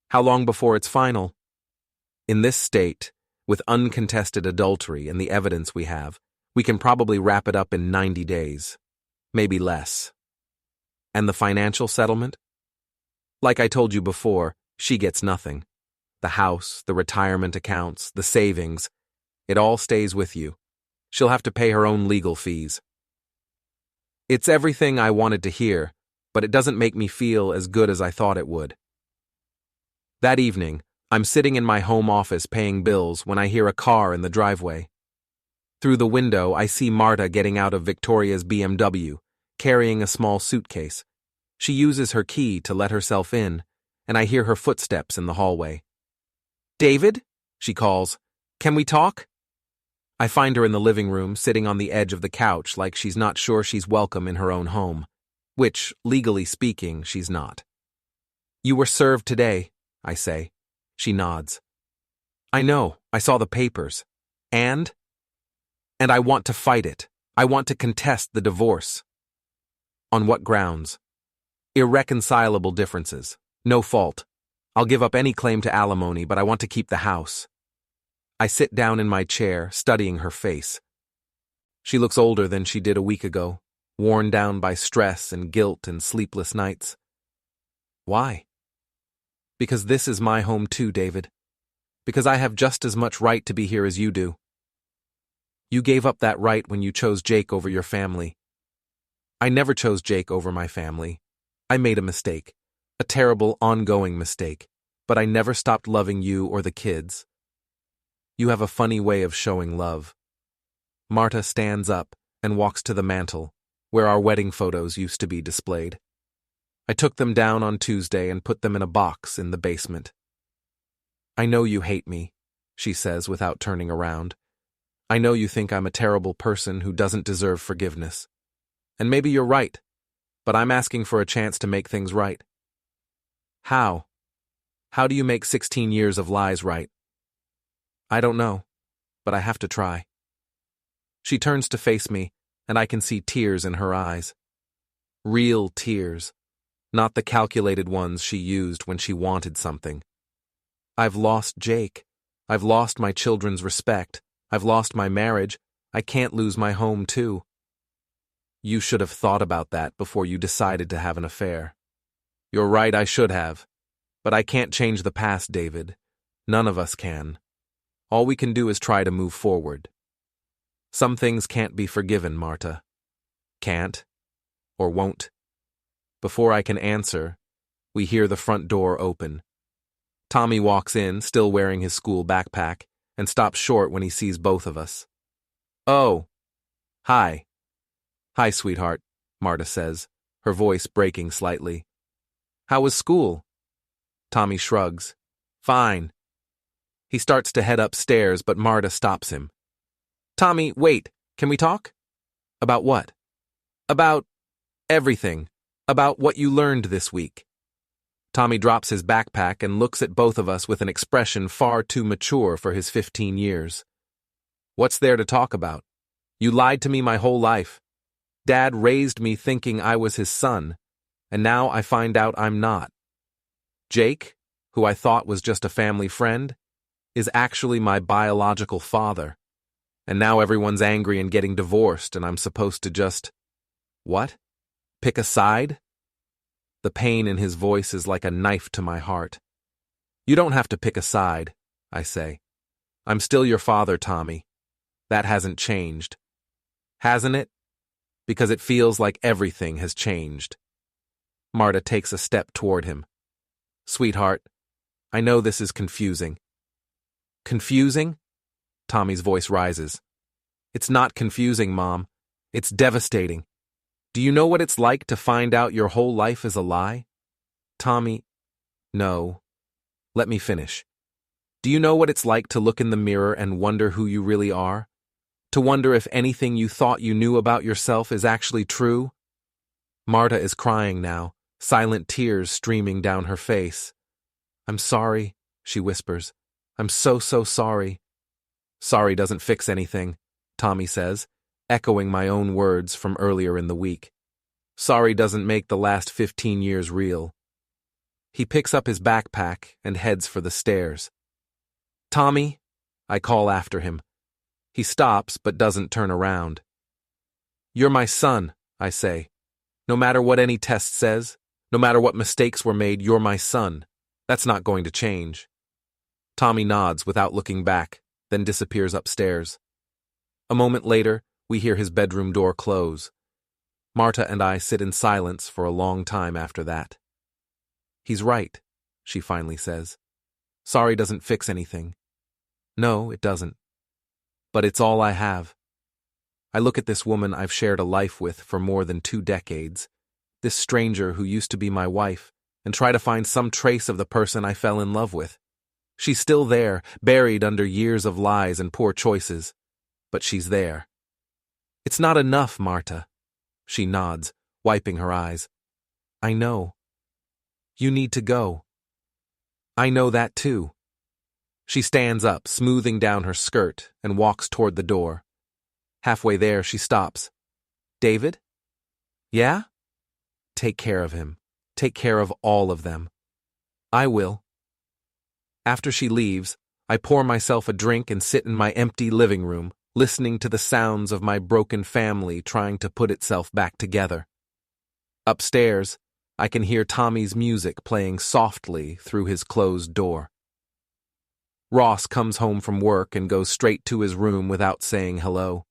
How long before it's final? In this state, with uncontested adultery and the evidence we have, we can probably wrap it up in 90 days. Maybe less. And the financial settlement? Like I told you before, she gets nothing. The house, the retirement accounts, the savings, it all stays with you. She'll have to pay her own legal fees. It's everything I wanted to hear, but it doesn't make me feel as good as I thought it would. That evening, I'm sitting in my home office paying bills when I hear a car in the driveway. Through the window, I see Marta getting out of Victoria's BMW, carrying a small suitcase. She uses her key to let herself in, and I hear her footsteps in the hallway. David? She calls. Can we talk? I find her in the living room, sitting on the edge of the couch like she's not sure she's welcome in her own home, which, legally speaking, she's not. You were served today, I say. She nods. I know, I saw the papers. And I want to fight it. I want to contest the divorce. On what grounds? Irreconcilable differences. No fault. I'll give up any claim to alimony, but I want to keep the house. I sit down in my chair, studying her face. She looks older than she did a week ago, worn down by stress and guilt and sleepless nights. Why? Because this is my home too, David. Because I have just as much right to be here as you do. You gave up that right when you chose Jake over your family. I never chose Jake over my family. I made a mistake, a terrible, ongoing mistake, but I never stopped loving you or the kids. You have a funny way of showing love. Marta stands up and walks to the mantel, where our wedding photos used to be displayed. I took them down on Tuesday and put them in a box in the basement. I know you hate me, she says without turning around. I know you think I'm a terrible person who doesn't deserve forgiveness. And maybe you're right, but I'm asking for a chance to make things right. How? How do you make 16 years of lies right? I don't know, but I have to try. She turns to face me, and I can see tears in her eyes. Real tears, not the calculated ones she used when she wanted something. I've lost Jake. I've lost my children's respect. I've lost my marriage. I can't lose my home, too. You should have thought about that before you decided to have an affair. You're right, I should have. But I can't change the past, David. None of us can. All we can do is try to move forward. Some things can't be forgiven, Marta. Can't. Or won't. Before I can answer, we hear the front door open. Tommy walks in, still wearing his school backpack, and stops short when he sees both of us. Oh. Hi. Hi, sweetheart, Marta says, her voice breaking slightly. How was school? Tommy shrugs. Fine. He starts to head upstairs, but Marta stops him. Tommy, wait, can we talk? About what? About everything. About what you learned this week. Tommy drops his backpack and looks at both of us with an expression far too mature for his 15 years. What's there to talk about? You lied to me my whole life. Dad raised me thinking I was his son, and now I find out I'm not. Jake, who I thought was just a family friend, is actually my biological father. And now everyone's angry and getting divorced, and I'm supposed to just… What? Pick a side? The pain in his voice is like a knife to my heart. You don't have to pick a side, I say. I'm still your father, Tommy. That hasn't changed. Hasn't it? Because it feels like everything has changed. Marta takes a step toward him. Sweetheart, I know this is confusing. Confusing? Tommy's voice rises. It's not confusing, Mom. It's devastating. Do you know what it's like to find out your whole life is a lie? Tommy, no. Let me finish. Do you know what it's like to look in the mirror and wonder who you really are? To wonder if anything you thought you knew about yourself is actually true? Marta is crying now, silent tears streaming down her face. I'm sorry, she whispers. I'm so sorry. Sorry doesn't fix anything, Tommy says, echoing my own words from earlier in the week. Sorry doesn't make the last 15 years real. He picks up his backpack and heads for the stairs. Tommy, I call after him. He stops but doesn't turn around. You're my son, I say. No matter what any test says, no matter what mistakes were made, you're my son. That's not going to change. Tommy nods without looking back, then disappears upstairs. A moment later, we hear his bedroom door close. Marta and I sit in silence for a long time after that. He's right, she finally says. Sorry doesn't fix anything. No, it doesn't. But it's all I have. I look at this woman I've shared a life with for more than 2 decades, this stranger who used to be my wife, and try to find some trace of the person I fell in love with. She's still there, buried under years of lies and poor choices. But she's there. It's not enough, Marta. She nods, wiping her eyes. I know. You need to go. I know that too. She stands up, smoothing down her skirt, and walks toward the door. Halfway there, she stops. David? Yeah? Take care of him. Take care of all of them. I will. After she leaves, I pour myself a drink and sit in my empty living room, listening to the sounds of my broken family trying to put itself back together. Upstairs, I can hear Tommy's music playing softly through his closed door. Ross comes home from work and goes straight to his room without saying hello.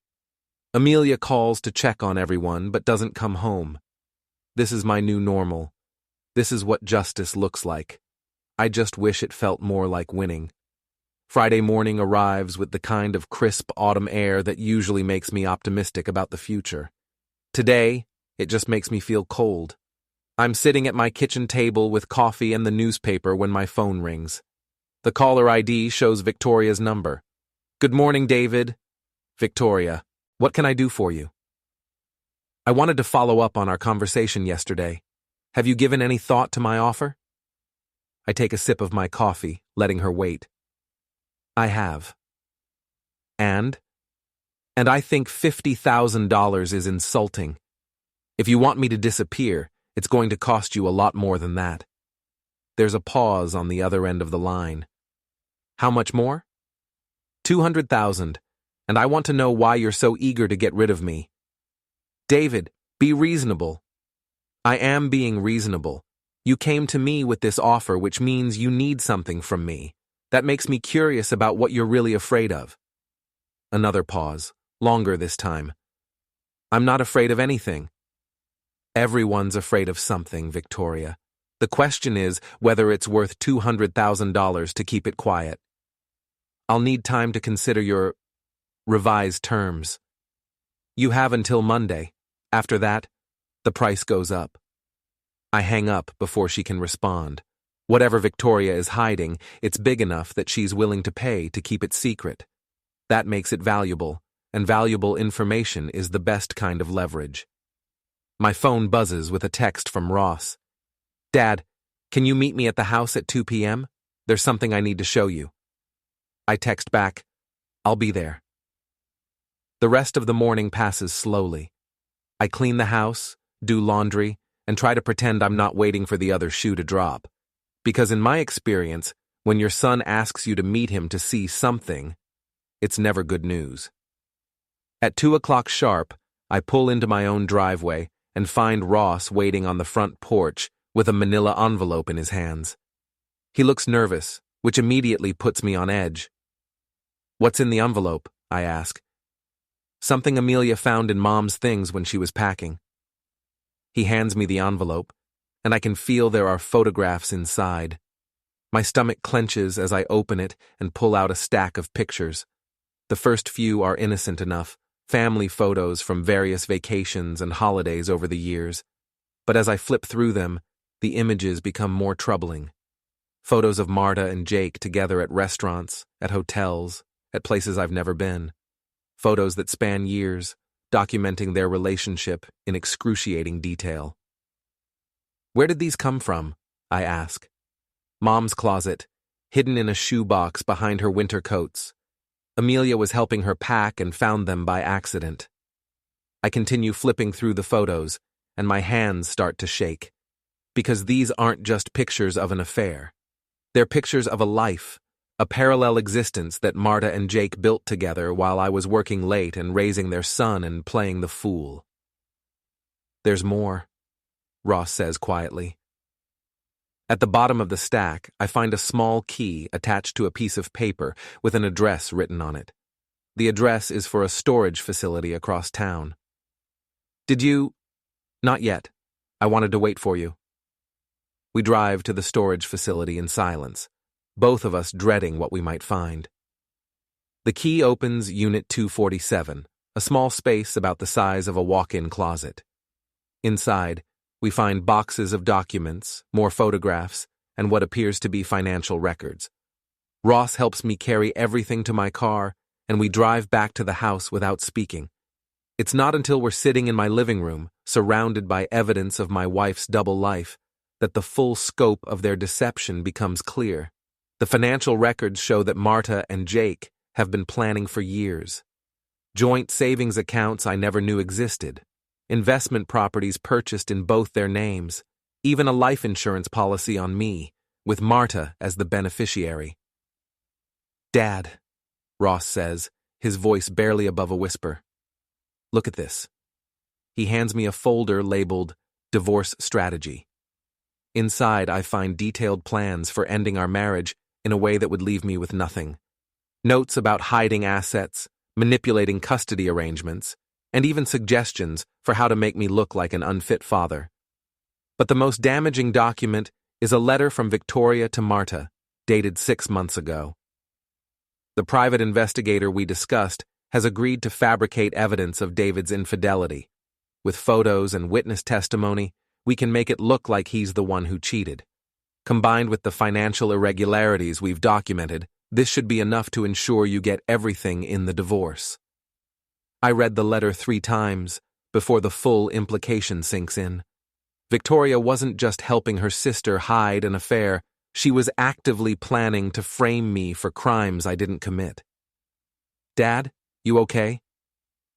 Amelia calls to check on everyone but doesn't come home. This is my new normal. This is what justice looks like. I just wish it felt more like winning. Friday morning arrives with the kind of crisp autumn air that usually makes me optimistic about the future. Today, it just makes me feel cold. I'm sitting at my kitchen table with coffee and the newspaper when my phone rings. The caller ID shows Victoria's number. Good morning, David. Victoria, what can I do for you? I wanted to follow up on our conversation yesterday. Have you given any thought to my offer? I take a sip of my coffee, letting her wait. I have. And I think $50,000 is insulting. If you want me to disappear, it's going to cost you a lot more than that. There's a pause on the other end of the line. How much more? 200,000, and I want to know why you're so eager to get rid of me. David, be reasonable. I am being reasonable. You came to me with this offer, which means you need something from me. That makes me curious about what you're really afraid of. Another pause, longer this time. I'm not afraid of anything. Everyone's afraid of something, Victoria. The question is whether it's worth $200,000 to keep it quiet. I'll need time to consider your revised terms. You have until Monday. After that, the price goes up. I hang up before she can respond. Whatever Victoria is hiding, it's big enough that she's willing to pay to keep it secret. That makes it valuable, and valuable information is the best kind of leverage. My phone buzzes with a text from Ross. Dad, can you meet me at the house at 2 p.m.? There's something I need to show you. I text back, I'll be there. The rest of the morning passes slowly. I clean the house, do laundry, and try to pretend I'm not waiting for the other shoe to drop. Because in my experience, when your son asks you to meet him to see something, it's never good news. At 2 o'clock sharp, I pull into my own driveway and find Ross waiting on the front porch with a manila envelope in his hands. He looks nervous, which immediately puts me on edge. What's in the envelope? I ask. Something Amelia found in Mom's things when she was packing. He hands me the envelope, and I can feel there are photographs inside. My stomach clenches as I open it and pull out a stack of pictures. The first few are innocent enough, family photos from various vacations and holidays over the years. But as I flip through them, the images become more troubling. Photos of Marta and Jake together at restaurants, at hotels, at places I've never been. Photos that span years, documenting their relationship in excruciating detail. Where did these come from? I ask. Mom's closet, hidden in a shoebox behind her winter coats. Amelia was helping her pack and found them by accident. I continue flipping through the photos, and my hands start to shake. Because these aren't just pictures of an affair. They're pictures of a life, a parallel existence that Marta and Jake built together while I was working late and raising their son and playing the fool. There's more, Ross says quietly. At the bottom of the stack, I find a small key attached to a piece of paper with an address written on it. The address is for a storage facility across town. Did you? Not yet. I wanted to wait for you. We drive to the storage facility in silence, both of us dreading what we might find. The key opens Unit 247, a small space about the size of a walk-in closet. Inside, we find boxes of documents, more photographs, and what appears to be financial records. Ross helps me carry everything to my car, and we drive back to the house without speaking. It's not until we're sitting in my living room, surrounded by evidence of my wife's double life, that the full scope of their deception becomes clear. The financial records show that Marta and Jake have been planning for years. Joint savings accounts I never knew existed. Investment properties purchased in both their names. Even a life insurance policy on me, with Marta as the beneficiary. Dad, Ross says, his voice barely above a whisper. Look at this. He hands me a folder labeled Divorce Strategy. Inside, I find detailed plans for ending our marriage in a way that would leave me with nothing. Notes about hiding assets, manipulating custody arrangements, and even suggestions for how to make me look like an unfit father. But the most damaging document is a letter from Victoria to Marta, dated 6 months ago. The private investigator we discussed has agreed to fabricate evidence of David's infidelity. With photos and witness testimony, we can make it look like he's the one who cheated. Combined with the financial irregularities we've documented, this should be enough to ensure you get everything in the divorce. I read the letter 3 times before the full implication sinks in. Victoria wasn't just helping her sister hide an affair, she was actively planning to frame me for crimes I didn't commit. Dad, you okay?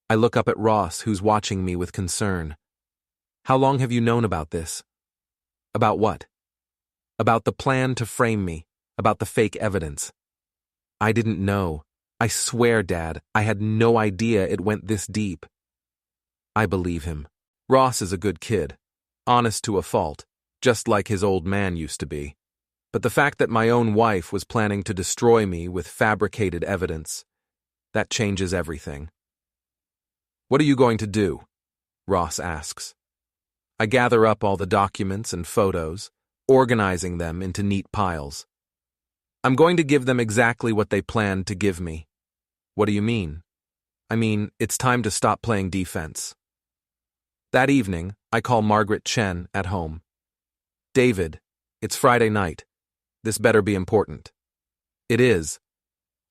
I look up at Ross, who's watching me with concern. How long have you known about this? About what? About the plan to frame me, about the fake evidence. I didn't know. I swear, Dad, I had no idea it went this deep. I believe him. Ross is a good kid, honest to a fault, just like his old man used to be. But the fact that my own wife was planning to destroy me with fabricated evidence, that changes everything. What are you going to do? Ross asks. I gather up all the documents and photos, organizing them into neat piles. I'm going to give them exactly what they planned to give me. What do you mean? I mean, it's time to stop playing defense. That evening, I call Margaret Chen at home. David, it's Friday night. This better be important. It is.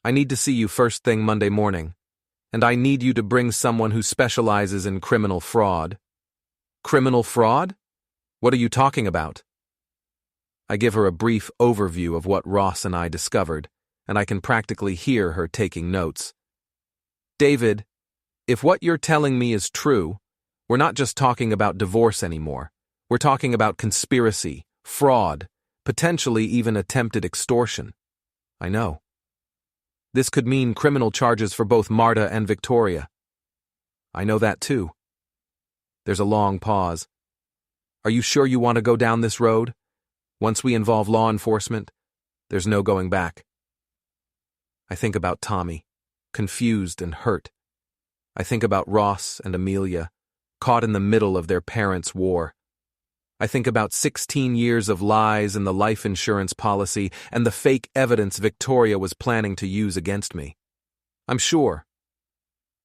I need to see you first thing Monday morning, and I need you to bring someone who specializes in criminal fraud. Criminal fraud? What are you talking about? I give her a brief overview of what Ross and I discovered, and I can practically hear her taking notes. David, if what you're telling me is true, we're not just talking about divorce anymore. We're talking about conspiracy, fraud, potentially even attempted extortion. I know. This could mean criminal charges for both Marta and Victoria. I know that too. There's a long pause. Are you sure you want to go down this road? Once we involve law enforcement, there's no going back. I think about Tommy, confused and hurt. I think about Ross and Amelia, caught in the middle of their parents' war. I think about 16 years of lies in the life insurance policy and the fake evidence Victoria was planning to use against me. I'm sure.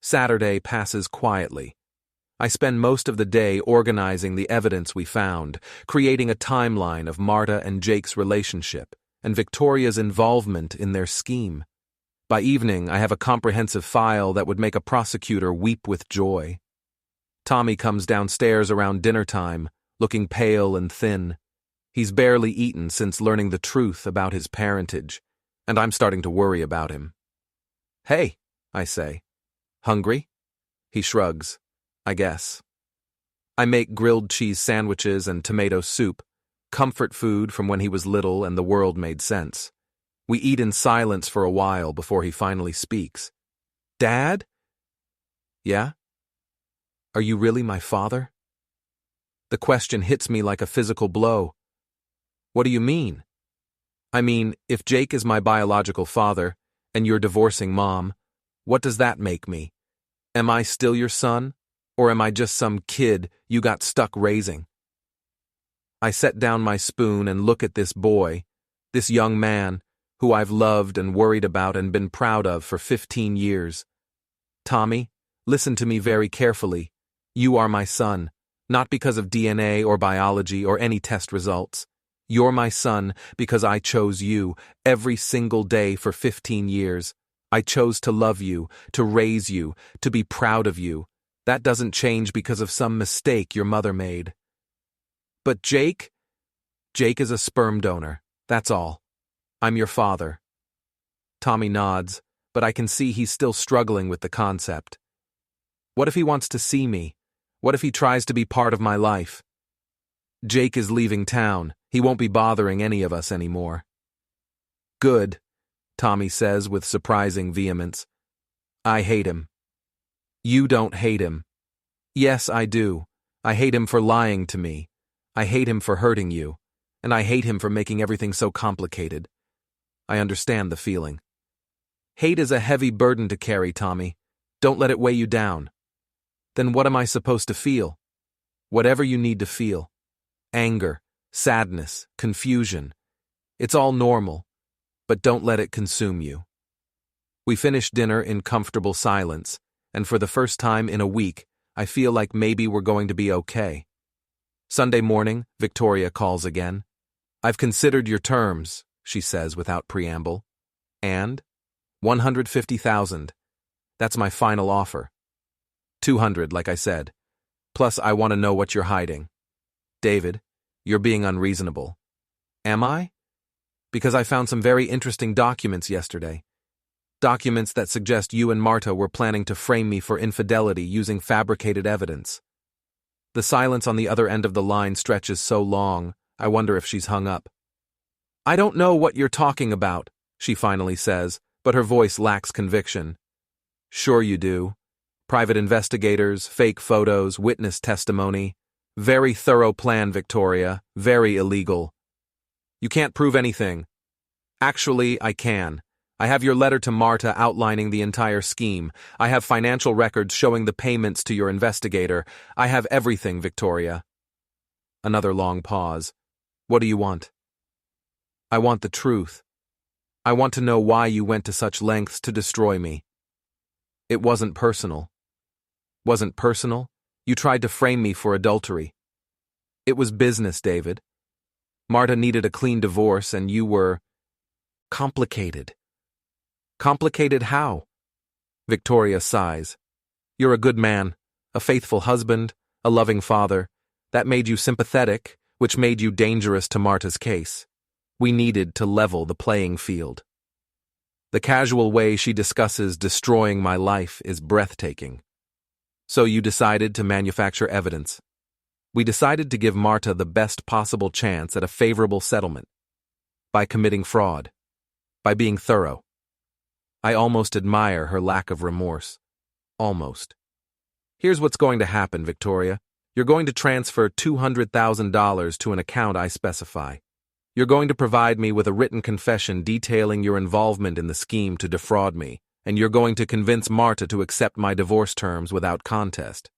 Saturday passes quietly. I spend most of the day organizing the evidence we found, creating a timeline of Marta and Jake's relationship and Victoria's involvement in their scheme. By evening, I have a comprehensive file that would make a prosecutor weep with joy. Tommy comes downstairs around dinner time, looking pale and thin. He's barely eaten since learning the truth about his parentage, and I'm starting to worry about him. Hey, I say. Hungry? He shrugs. I guess. I make grilled cheese sandwiches and tomato soup, comfort food from when he was little and the world made sense. We eat in silence for a while before he finally speaks. Dad? Yeah? Are you really my father? The question hits me like a physical blow. What do you mean? I mean, if Jake is my biological father, and you're divorcing Mom, what does that make me? Am I still your son? Or am I just some kid you got stuck raising? I set down my spoon and look at this boy, this young man, who I've loved and worried about and been proud of for 15 years. Tommy, listen to me very carefully. You are my son, not because of DNA or biology or any test results. You're my son because I chose you every single day for 15 years. I chose to love you, to raise you, to be proud of you. That doesn't change because of some mistake your mother made. But Jake? Jake is a sperm donor, that's all. I'm your father. Tommy nods, but I can see he's still struggling with the concept. What if he wants to see me? What if he tries to be part of my life? Jake is leaving town. He won't be bothering any of us anymore. Good, Tommy says with surprising vehemence. I hate him. You don't hate him. Yes, I do. I hate him for lying to me. I hate him for hurting you. And I hate him for making everything so complicated. I understand the feeling. Hate is a heavy burden to carry, Tommy. Don't let it weigh you down. Then what am I supposed to feel? Whatever you need to feel. Anger, sadness, confusion. It's all normal, but don't let it consume you. We finish dinner in comfortable silence, and for the first time in a week, I feel like maybe we're going to be okay. Sunday morning, Victoria calls again. I've considered your terms, she says without preamble. And? $150,000. That's my final offer. 200, like I said. Plus, I want to know what you're hiding. David, you're being unreasonable. Am I? Because I found some very interesting documents yesterday. Documents that suggest you and Marta were planning to frame me for infidelity using fabricated evidence. The silence on the other end of the line stretches so long, I wonder if she's hung up. I don't know what you're talking about, she finally says, but her voice lacks conviction. Sure you do. Private investigators, fake photos, witness testimony. Very thorough plan, Victoria. Very illegal. You can't prove anything. Actually, I can. I have your letter to Marta outlining the entire scheme. I have financial records showing the payments to your investigator. I have everything, Victoria. Another long pause. What do you want? I want the truth. I want to know why you went to such lengths to destroy me. It wasn't personal. Wasn't personal? You tried to frame me for adultery. It was business, David. Marta needed a clean divorce and you were complicated. Complicated how? Victoria sighs. You're a good man, a faithful husband, a loving father. That made you sympathetic, which made you dangerous to Marta's case. We needed to level the playing field. The casual way she discusses destroying my life is breathtaking. So you decided to manufacture evidence. We decided to give Marta the best possible chance at a favorable settlement. By committing fraud. By being thorough. I almost admire her lack of remorse. Almost. Here's what's going to happen, Victoria. You're going to transfer $200,000 to an account I specify. You're going to provide me with a written confession detailing your involvement in the scheme to defraud me, and you're going to convince Marta to accept my divorce terms without contest.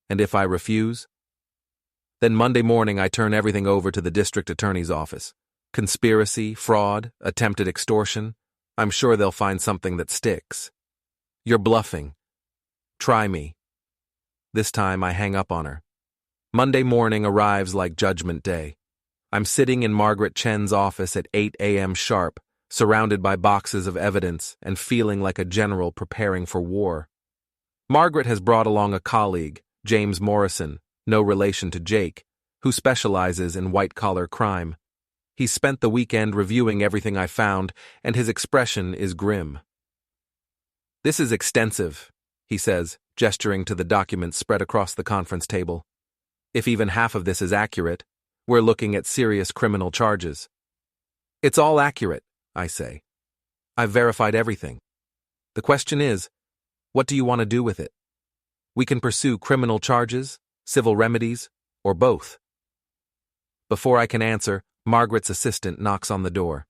And if I refuse? Then Monday morning I turn everything over to the district attorney's office. Conspiracy, fraud, attempted extortion. I'm sure they'll find something that sticks. You're bluffing. Try me. This time I hang up on her. Monday morning arrives like Judgment Day. I'm sitting in Margaret Chen's office at 8 a.m. sharp, surrounded by boxes of evidence and feeling like a general preparing for war. Margaret has brought along a colleague, James Morrison, no relation to Jake, who specializes in white-collar crime. He spent the weekend reviewing everything I found, and his expression is grim. This is extensive, he says, gesturing to the documents spread across the conference table. If even half of this is accurate, we're looking at serious criminal charges. It's all accurate, I say. I've verified everything. The question is, what do you want to do with it? We can pursue criminal charges, civil remedies, or both. Before I can answer, Margaret's assistant knocks on the door.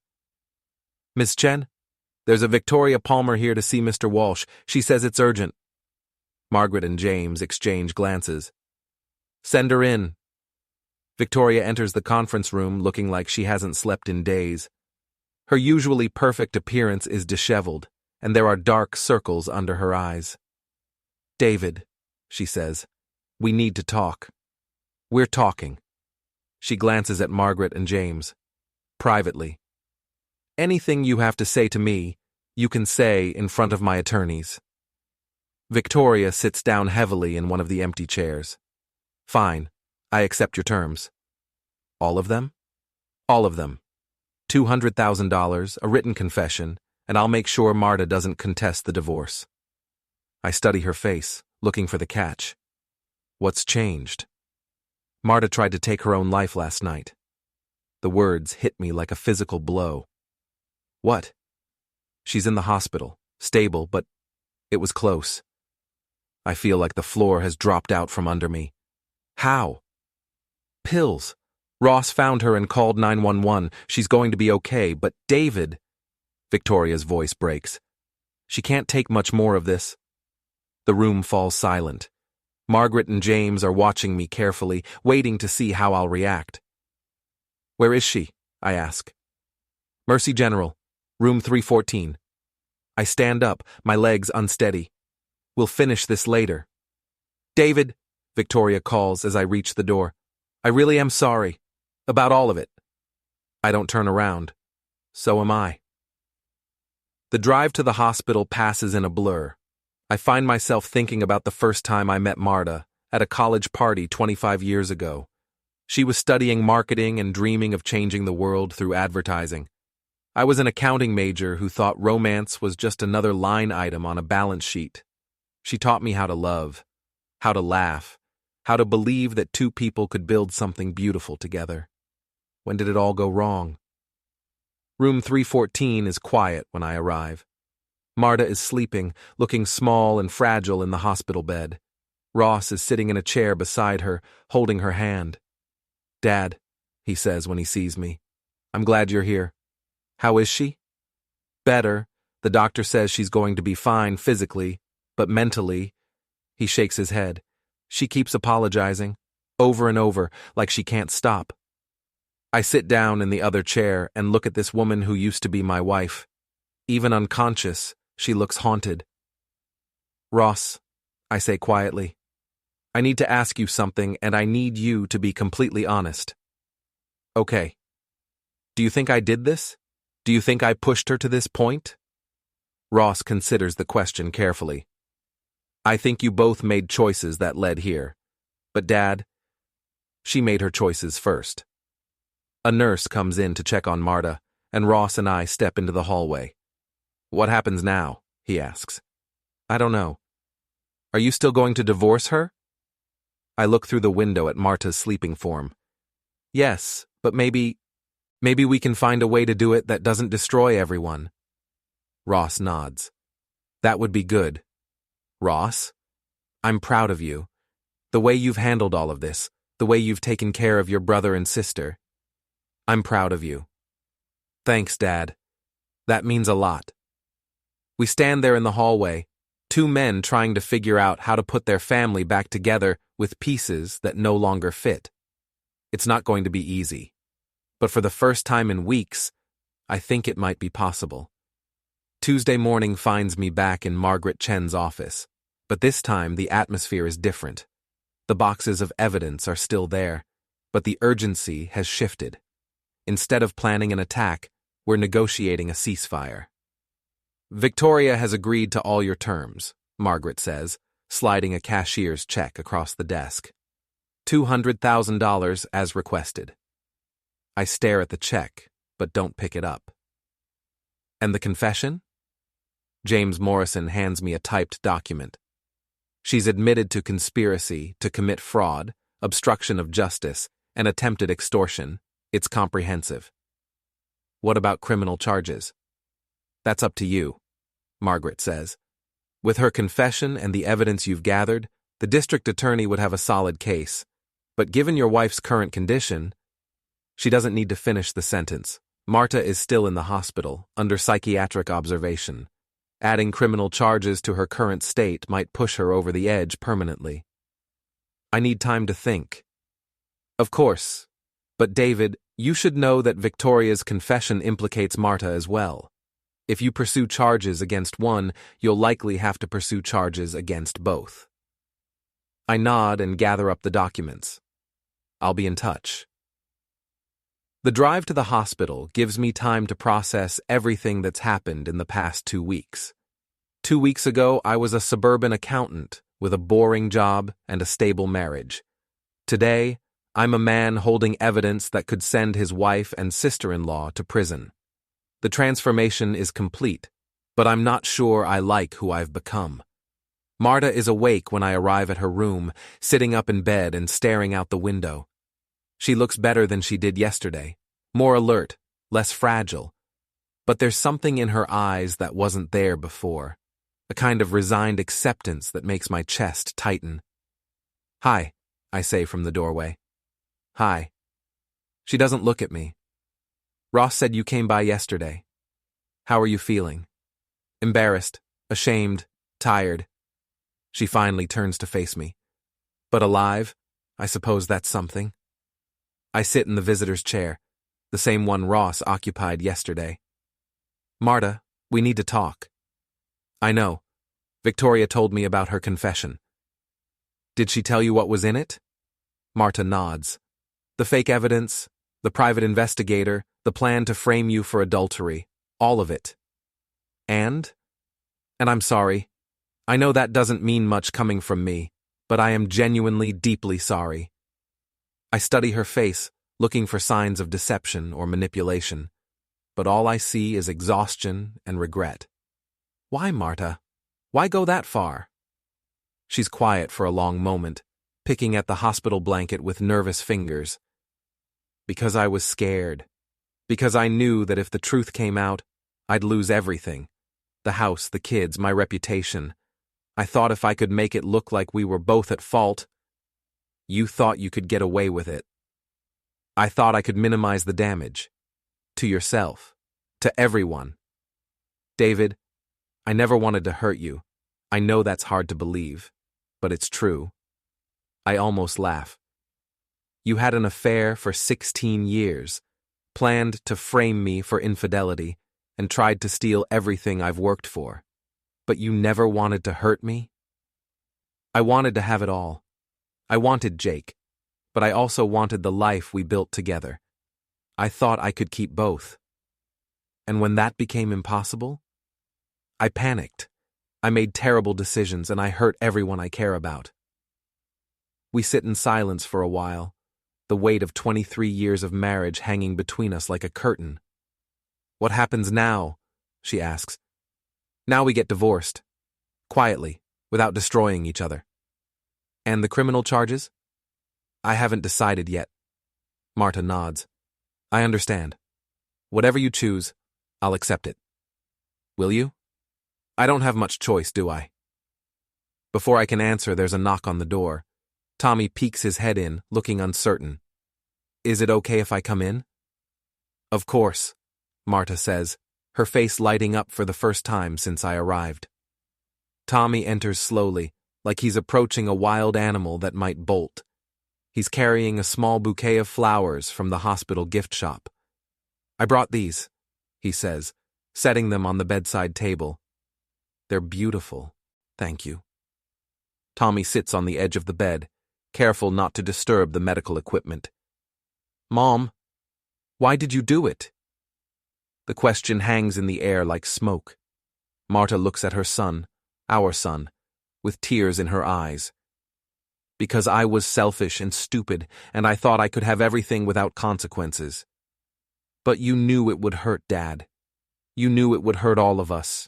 Miss Chen? There's a Victoria Palmer here to see Mr. Walsh. She says it's urgent. Margaret and James exchange glances. Send her in. Victoria enters the conference room looking like she hasn't slept in days. Her usually perfect appearance is disheveled, and there are dark circles under her eyes. David, she says, we need to talk. We're talking. She glances at Margaret and James. Privately. Anything you have to say to me, you can say in front of my attorneys. Victoria sits down heavily in one of the empty chairs. Fine. I accept your terms. All of them? All of them. $200,000, a written confession, and I'll make sure Marta doesn't contest the divorce. I study her face, looking for the catch. What's changed? Marta tried to take her own life last night. The words hit me like a physical blow. What? She's in the hospital, stable, but it was close. I feel like the floor has dropped out from under me. How? Pills. Ross found her and called 911. She's going to be okay, but David... Victoria's voice breaks. She can't take much more of this. The room falls silent. Margaret and James are watching me carefully, waiting to see how I'll react. Where is she? I ask. Mercy General, room 314. I stand up, my legs unsteady. We'll finish this later. David, Victoria calls as I reach the door. I really am sorry. About all of it. I don't turn around. So am I. The drive to the hospital passes in a blur. I find myself thinking about the first time I met Marta at a college party 25 years ago. She was studying marketing and dreaming of changing the world through advertising. I was an accounting major who thought romance was just another line item on a balance sheet. She taught me how to love, how to laugh, how to believe that two people could build something beautiful together. When did it all go wrong? Room 314 is quiet when I arrive. Marta is sleeping, looking small and fragile in the hospital bed. Ross is sitting in a chair beside her, holding her hand. "Dad," he says when he sees me, "I'm glad you're here. How is she?" "Better. The doctor says she's going to be fine physically, but mentally..." He shakes his head. "She keeps apologizing, over and over, like she can't stop." I sit down in the other chair and look at this woman who used to be my wife. Even unconscious, she looks haunted. "Ross," I say quietly, "I need to ask you something, and I need you to be completely honest." "Okay. Do you think I did this? Do you think I pushed her to this point?" Ross considers the question carefully. "I think you both made choices that led here. But Dad, she made her choices first." A nurse comes in to check on Marta, and Ross and I step into the hallway. "What happens now?" he asks. "I don't know." "Are you still going to divorce her?" I look through the window at Marta's sleeping form. "Yes, but maybe we can find a way to do it that doesn't destroy everyone." Ross nods. "That would be good." "Ross, I'm proud of you. The way you've handled all of this, the way you've taken care of your brother and sister. I'm proud of you." "Thanks, Dad. That means a lot." We stand there in the hallway, two men trying to figure out how to put their family back together with pieces that no longer fit. It's not going to be easy. But for the first time in weeks, I think it might be possible. Tuesday morning finds me back in Margaret Chen's office, but this time the atmosphere is different. The boxes of evidence are still there, but the urgency has shifted. Instead of planning an attack, we're negotiating a ceasefire. "Victoria has agreed to all your terms," Margaret says, sliding a cashier's check across the desk. $200,000 as requested. I stare at the check, but don't pick it up. "And the confession?" James Morrison hands me a typed document. "She's admitted to conspiracy to commit fraud, obstruction of justice, and attempted extortion. It's comprehensive." "What about criminal charges?" "That's up to you," Margaret says. "With her confession and the evidence you've gathered, the district attorney would have a solid case. But given your wife's current condition..." She doesn't need to finish the sentence. Marta is still in the hospital, under psychiatric observation. Adding criminal charges to her current state might push her over the edge permanently. I need time to think. "Of course. But David, you should know that Victoria's confession implicates Marta as well. If you pursue charges against one, you'll likely have to pursue charges against both." I nod and gather up the documents. I'll be in touch. The drive to the hospital gives me time to process everything that's happened in the past 2 weeks. 2 weeks ago, I was a suburban accountant with a boring job and a stable marriage. Today, I'm a man holding evidence that could send his wife and sister-in-law to prison. The transformation is complete, but I'm not sure I like who I've become. Marta is awake when I arrive at her room, sitting up in bed and staring out the window. She looks better than she did yesterday, more alert, less fragile. But there's something in her eyes that wasn't there before, a kind of resigned acceptance that makes my chest tighten. "Hi," I say from the doorway. "Hi." She doesn't look at me. "Ross said you came by yesterday. How are you feeling?" "Embarrassed, ashamed, tired." She finally turns to face me. "But alive? I suppose that's something." I sit in the visitor's chair, the same one Ross occupied yesterday. "Marta, we need to talk." "I know. Victoria told me about her confession." "Did she tell you what was in it?" Marta nods. "The fake evidence, the private investigator, the plan to frame you for adultery, all of it." And I'm sorry. I know that doesn't mean much coming from me, but I am genuinely deeply sorry. I study her face, looking for signs of deception or manipulation, but all I see is exhaustion and regret. Why, Marta? Why go that far? She's quiet for a long moment, picking at the hospital blanket with nervous fingers. Because I was scared. Because I knew that if the truth came out, I'd lose everything. The house, the kids, my reputation. I thought if I could make it look like we were both at fault. You thought you could get away with it. I thought I could minimize the damage. To yourself. To everyone. David, I never wanted to hurt you. I know that's hard to believe, but it's true. I almost laugh. You had an affair for 16 years, planned to frame me for infidelity, and tried to steal everything I've worked for. But you never wanted to hurt me? I wanted to have it all. I wanted Jake, but I also wanted the life we built together. I thought I could keep both. And when that became impossible, I panicked. I made terrible decisions and I hurt everyone I care about. We sit in silence for a while, the weight of 23 years of marriage hanging between us like a curtain. What happens now? She asks. Now we get divorced. Quietly, without destroying each other. And the criminal charges? I haven't decided yet. Marta nods. I understand. Whatever you choose, I'll accept it. Will you? I don't have much choice, do I? Before I can answer, there's a knock on the door. Tommy peeks his head in, looking uncertain. Is it okay if I come in? Of course, Marta says, her face lighting up for the first time since I arrived. Tommy enters slowly, like he's approaching a wild animal that might bolt. He's carrying a small bouquet of flowers from the hospital gift shop. I brought these, he says, setting them on the bedside table. They're beautiful, thank you. Tommy sits on the edge of the bed, careful not to disturb the medical equipment. Mom, why did you do it? The question hangs in the air like smoke. Marta looks at her son, our son, with tears in her eyes. Because I was selfish and stupid, and I thought I could have everything without consequences. But you knew it would hurt, Dad. You knew it would hurt all of us.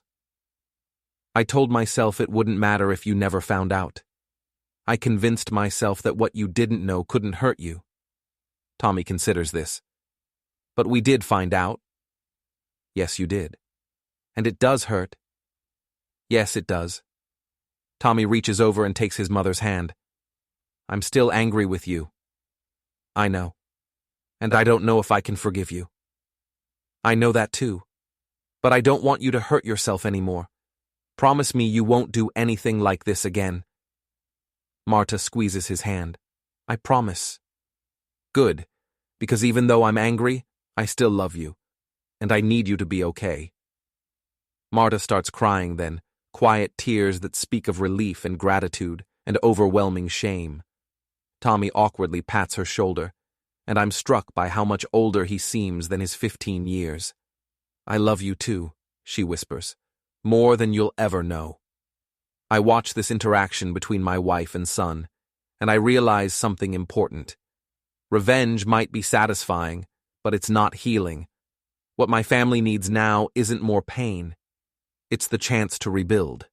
I told myself it wouldn't matter if you never found out. I convinced myself that what you didn't know couldn't hurt you. Tommy considers this. But we did find out. Yes, you did. And it does hurt. Yes, it does. Tommy reaches over and takes his mother's hand. I'm still angry with you. I know. And I don't know if I can forgive you. I know that too. But I don't want you to hurt yourself anymore. Promise me you won't do anything like this again. Marta squeezes his hand. I promise. Good, because even though I'm angry, I still love you, and I need you to be okay. Marta starts crying then, quiet tears that speak of relief and gratitude and overwhelming shame. Tommy awkwardly pats her shoulder, and I'm struck by how much older he seems than his 15 years. I love you too, she whispers. More than you'll ever know. I watch this interaction between my wife and son, and I realize something important. Revenge might be satisfying, but it's not healing. What my family needs now isn't more pain. It's the chance to rebuild.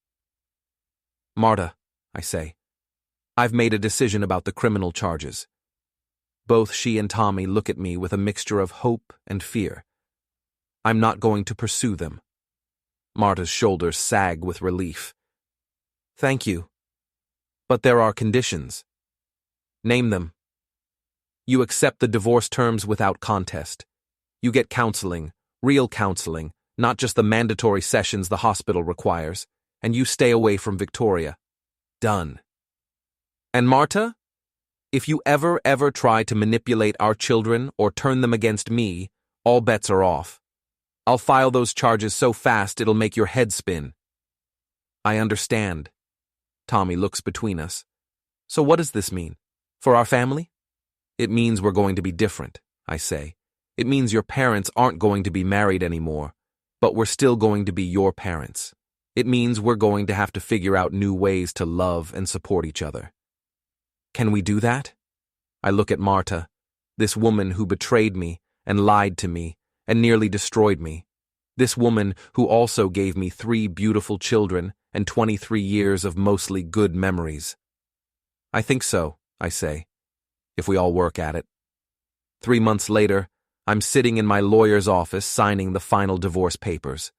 Marta, I say, I've made a decision about the criminal charges. Both she and Tommy look at me with a mixture of hope and fear. I'm not going to pursue them. Marta's shoulders sag with relief. Thank you. But there are conditions. Name them. You accept the divorce terms without contest. You get counseling, real counseling, not just the mandatory sessions the hospital requires, and you stay away from Victoria. Done. And Marta? If you ever try to manipulate our children or turn them against me, all bets are off. I'll file those charges so fast it'll make your head spin. I understand. Tommy looks between us. So what does this mean? For our family? It means we're going to be different, I say. It means your parents aren't going to be married anymore, but we're still going to be your parents. It means we're going to have to figure out new ways to love and support each other. Can we do that? I look at Marta, this woman who betrayed me and lied to me and nearly destroyed me. This woman who also gave me 3 beautiful children and 23 years of mostly good memories. I think so, I say, if we all work at it. 3 months later, I'm sitting in my lawyer's office signing the final divorce papers.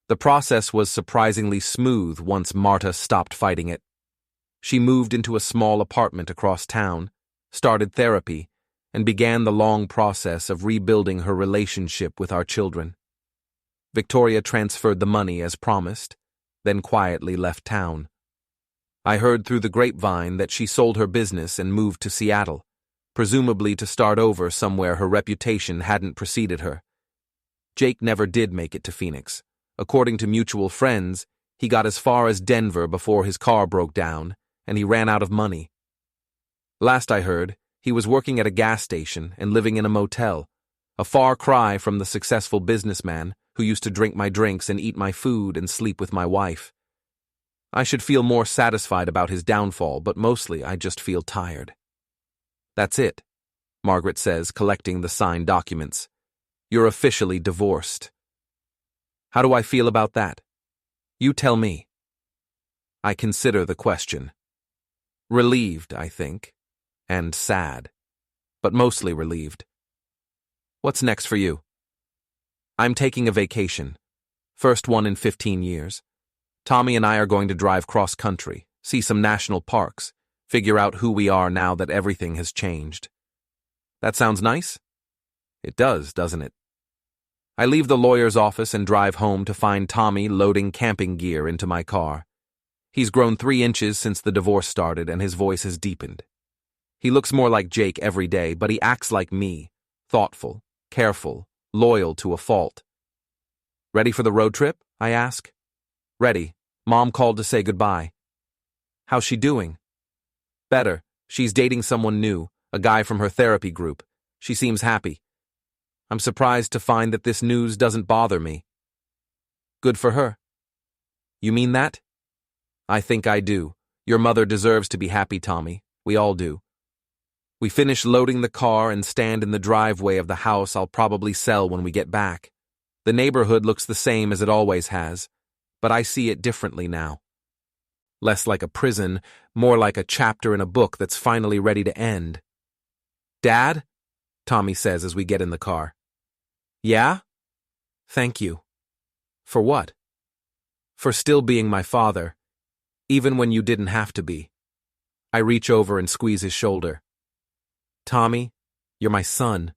The process was surprisingly smooth once Marta stopped fighting it. She moved into a small apartment across town, started therapy, and began the long process of rebuilding her relationship with our children. Victoria transferred the money as promised, then quietly left town. I heard through the grapevine that she sold her business and moved to Seattle, presumably to start over somewhere her reputation hadn't preceded her. Jake never did make it to Phoenix. According to mutual friends, he got as far as Denver before his car broke down, and he ran out of money. Last I heard, he was working at a gas station and living in a motel, a far cry from the successful businessman who used to drink my drinks and eat my food and sleep with my wife. I should feel more satisfied about his downfall, but mostly I just feel tired. That's it, Margaret says, collecting the signed documents. You're officially divorced. How do I feel about that? You tell me. I consider the question. Relieved, I think, and sad, but mostly relieved. What's next for you? I'm taking a vacation, first one in 15 years. Tommy and I are going to drive cross-country, see some national parks, figure out who we are now that everything has changed. That sounds nice? It does, doesn't it? I leave the lawyer's office and drive home to find Tommy loading camping gear into my car. He's grown 3 inches since the divorce started and his voice has deepened. He looks more like Jake every day, but he acts like me, thoughtful, careful, loyal to a fault. Ready for the road trip? I ask. Ready. Mom called to say goodbye. How's she doing? Better. She's dating someone new, a guy from her therapy group. She seems happy. I'm surprised to find that this news doesn't bother me. Good for her. You mean that? I think I do. Your mother deserves to be happy, Tommy. We all do. We finish loading the car and stand in the driveway of the house I'll probably sell when we get back. The neighborhood looks the same as it always has, but I see it differently now. Less like a prison, more like a chapter in a book that's finally ready to end. Dad? Tommy says as we get in the car. Yeah? Thank you. For what? For still being my father, even when you didn't have to be. I reach over and squeeze his shoulder. Tommy, you're my son.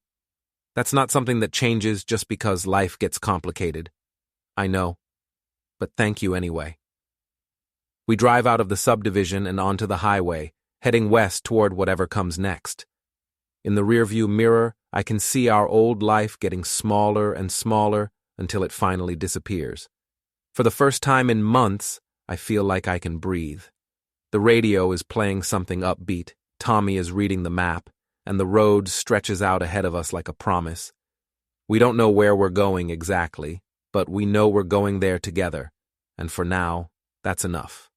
That's not something that changes just because life gets complicated. I know. But thank you anyway. We drive out of the subdivision and onto the highway, heading west toward whatever comes next. In the rearview mirror, I can see our old life getting smaller and smaller until it finally disappears. For the first time in months, I feel like I can breathe. The radio is playing something upbeat, Tommy is reading the map, and the road stretches out ahead of us like a promise. We don't know where we're going exactly, but we know we're going there together, and for now, that's enough.